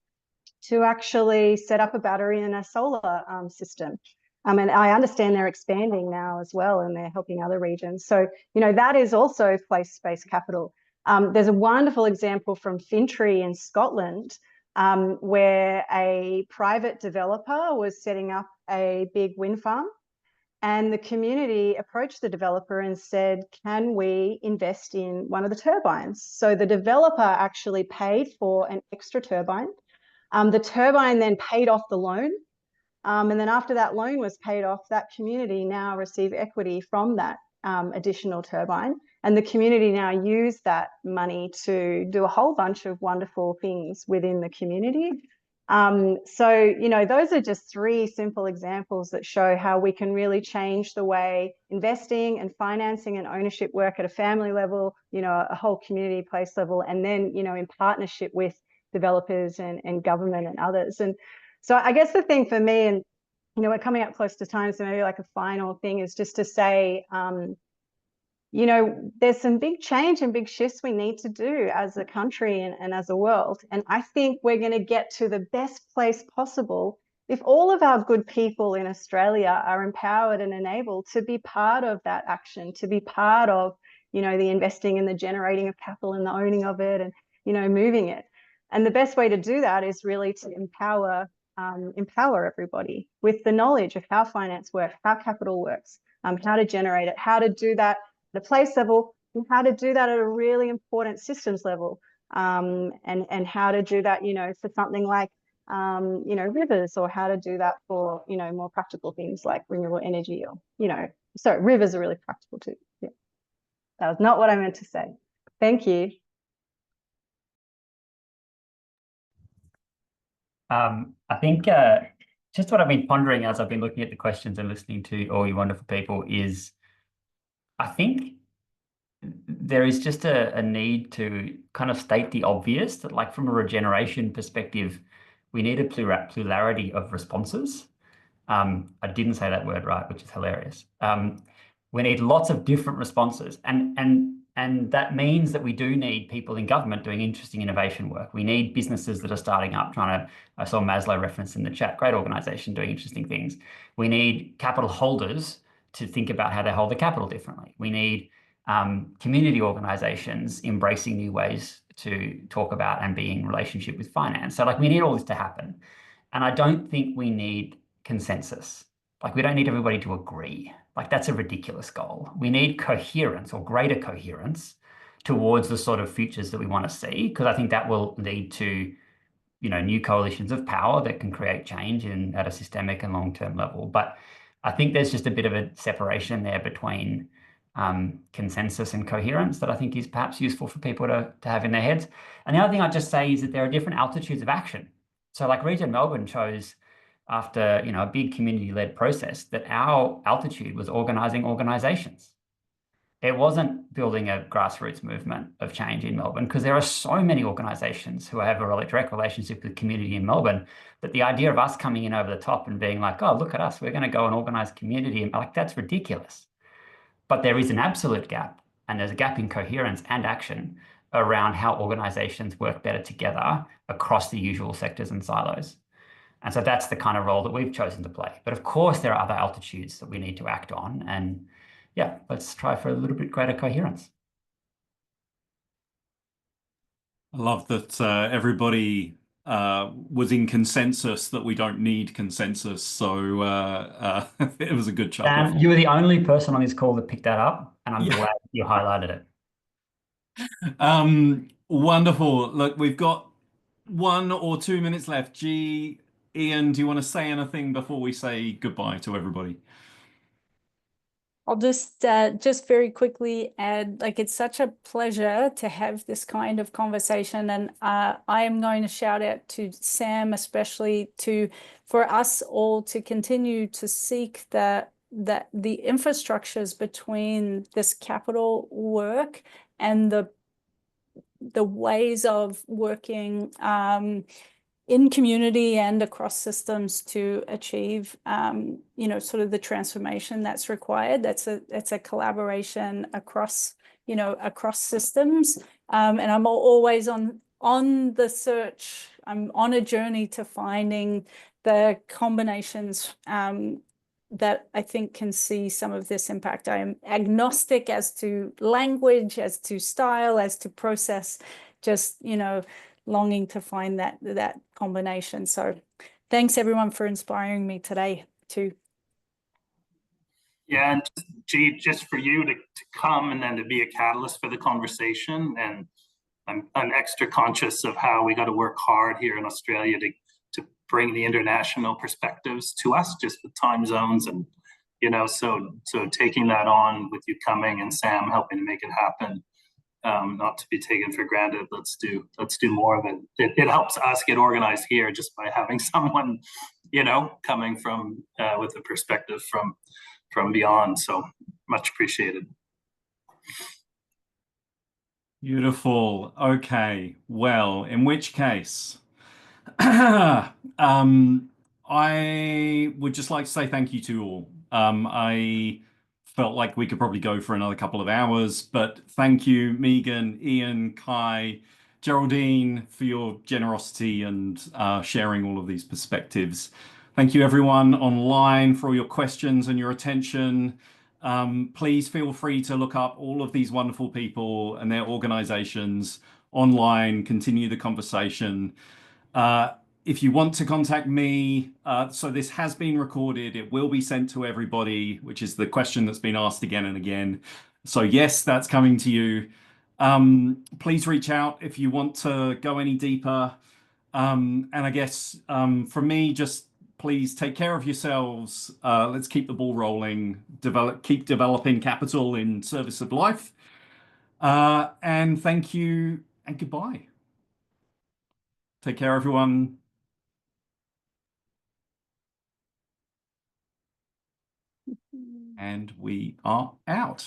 to actually set up a battery and a solar system. And I understand they're expanding now as well, and they're helping other regions. So, you know, that is also place-based capital. There's a wonderful example from Fintry in Scotland, where a private developer was setting up a big wind farm, and the community approached the developer and said, can we invest in one of the turbines? So the developer actually paid for an extra turbine. The turbine then paid off the loan. And then after that loan was paid off, that community now receive equity from that additional turbine. And the community now use that money to do a whole bunch of wonderful things within the community. So, you know, those are just three simple examples that show how we can really change the way investing and financing and ownership work at a family level, you know, a whole community place level, and then, you know, in partnership with developers and government and others. And so I guess the thing for me, and, you know, we're coming up close to time, so maybe like a final thing is just to say, you know, there's some big change and big shifts we need to do as a country and as a world. And I think we're going to get to the best place possible if all of our good people in Australia are empowered and enabled to be part of that action, to be part of, you know, the investing and the generating of capital and the owning of it and, you know, moving it. And the best way to do that is really to empower everybody with the knowledge of how finance works, how capital works, how to generate it, how to do that at a place level, and how to do that at a really important systems level, and how to do that, you know, for something like, you know, rivers, or how to do that for, you know, more practical things like renewable energy, or, you know, sorry, rivers are really practical too. Yeah, that was not what I meant to say. Thank you. I think just what I've been pondering as I've been looking at the questions and listening to all you wonderful people is, I think there is just a need to kind of state the obvious that, like, from a regeneration perspective, we need a plurality of responses. I didn't say that word right, which is hilarious. We need lots of different responses, and that means that we do need people in government doing interesting innovation work. We need businesses that are starting up, I saw Maslow referenced in the chat, great organization doing interesting things. We need capital holders to think about how they hold the capital differently. We need community organizations embracing new ways to talk about and be in relationship with finance. So, like, we need all this to happen. And I don't think we need consensus. Like, we don't need everybody to agree. Like, that's a ridiculous goal. We need coherence, or greater coherence, towards the sort of futures that we want to see, because I think that will lead to, new coalitions of power that can create change at a systemic and long-term level. But I think there's just a bit of a separation there between consensus and coherence that I think is perhaps useful for people to have in their heads. And the other thing I'd just say is that there are different altitudes of action. So, like, Region Melbourne chose, after a big community-led process, that our altitude was organizing organizations. It wasn't building a grassroots movement of change in Melbourne, because there are so many organizations who have a direct relationship with community in Melbourne, that the idea of us coming in over the top and being like, oh, look at us, we're going to go and organize community, and like, that's ridiculous. But there is an absolute gap, and there's a gap in coherence and action around how organizations work better together across the usual sectors and silos. And so that's the kind of role that we've chosen to play. But of course, there are other altitudes that we need to act on. And yeah, let's try for a little bit greater coherence. I love that everybody was in consensus that we don't need consensus. So it was a good chuckle. Dan, you were the only person on this call that picked that up, and I'm glad you highlighted it. Wonderful. Look, we've got 1 or 2 minutes left. Ian, do you want to say anything before we say goodbye to everybody? I'll just very quickly add, like, it's such a pleasure to have this kind of conversation, and I am going to shout out to Sam, especially for us all to continue to seek the infrastructures between this capital work and the ways of working in community and across systems to achieve, sort of the transformation that's required. That's a collaboration across, across systems. And I'm always on the search. I'm on a journey to finding the combinations that I think can see some of this impact. I am agnostic as to language, as to style, as to process, just, longing to find that combination. So thanks everyone for inspiring me today too. Yeah, and just for you to come and then to be a catalyst for the conversation. And I'm extra conscious of how we got to work hard here in Australia to bring the international perspectives to us, just with time zones, and so taking that on with you coming, and Sam helping to make it happen. Not to be taken for granted. Let's do more of it. It helps us get organized here just by having someone, coming from with a perspective from beyond. So much appreciated. Beautiful. Okay. Well, in which case, I would just like to say thank you to all. I felt like we could probably go for another couple of hours, but thank you, Megan, Ian, Kai, Geraldine, for your generosity and sharing all of these perspectives. Thank you, everyone online, for all your questions and your attention. Please feel free to look up all of these wonderful people and their organizations online, continue the conversation. If you want to contact me, so this has been recorded, it will be sent to everybody, which is the question that's been asked again and again. So yes, that's coming to you. Please reach out if you want to go any deeper. And I guess from me, just please take care of yourselves. Let's keep the ball rolling, keep developing capital in service of life. And thank you and goodbye. Take care, everyone. And we are out.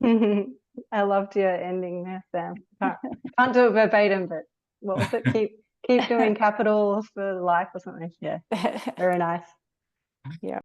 I loved your ending there, Sam. Can't do it verbatim, but what was it? Keep doing capital for life or something. Yeah, very nice. Yeah.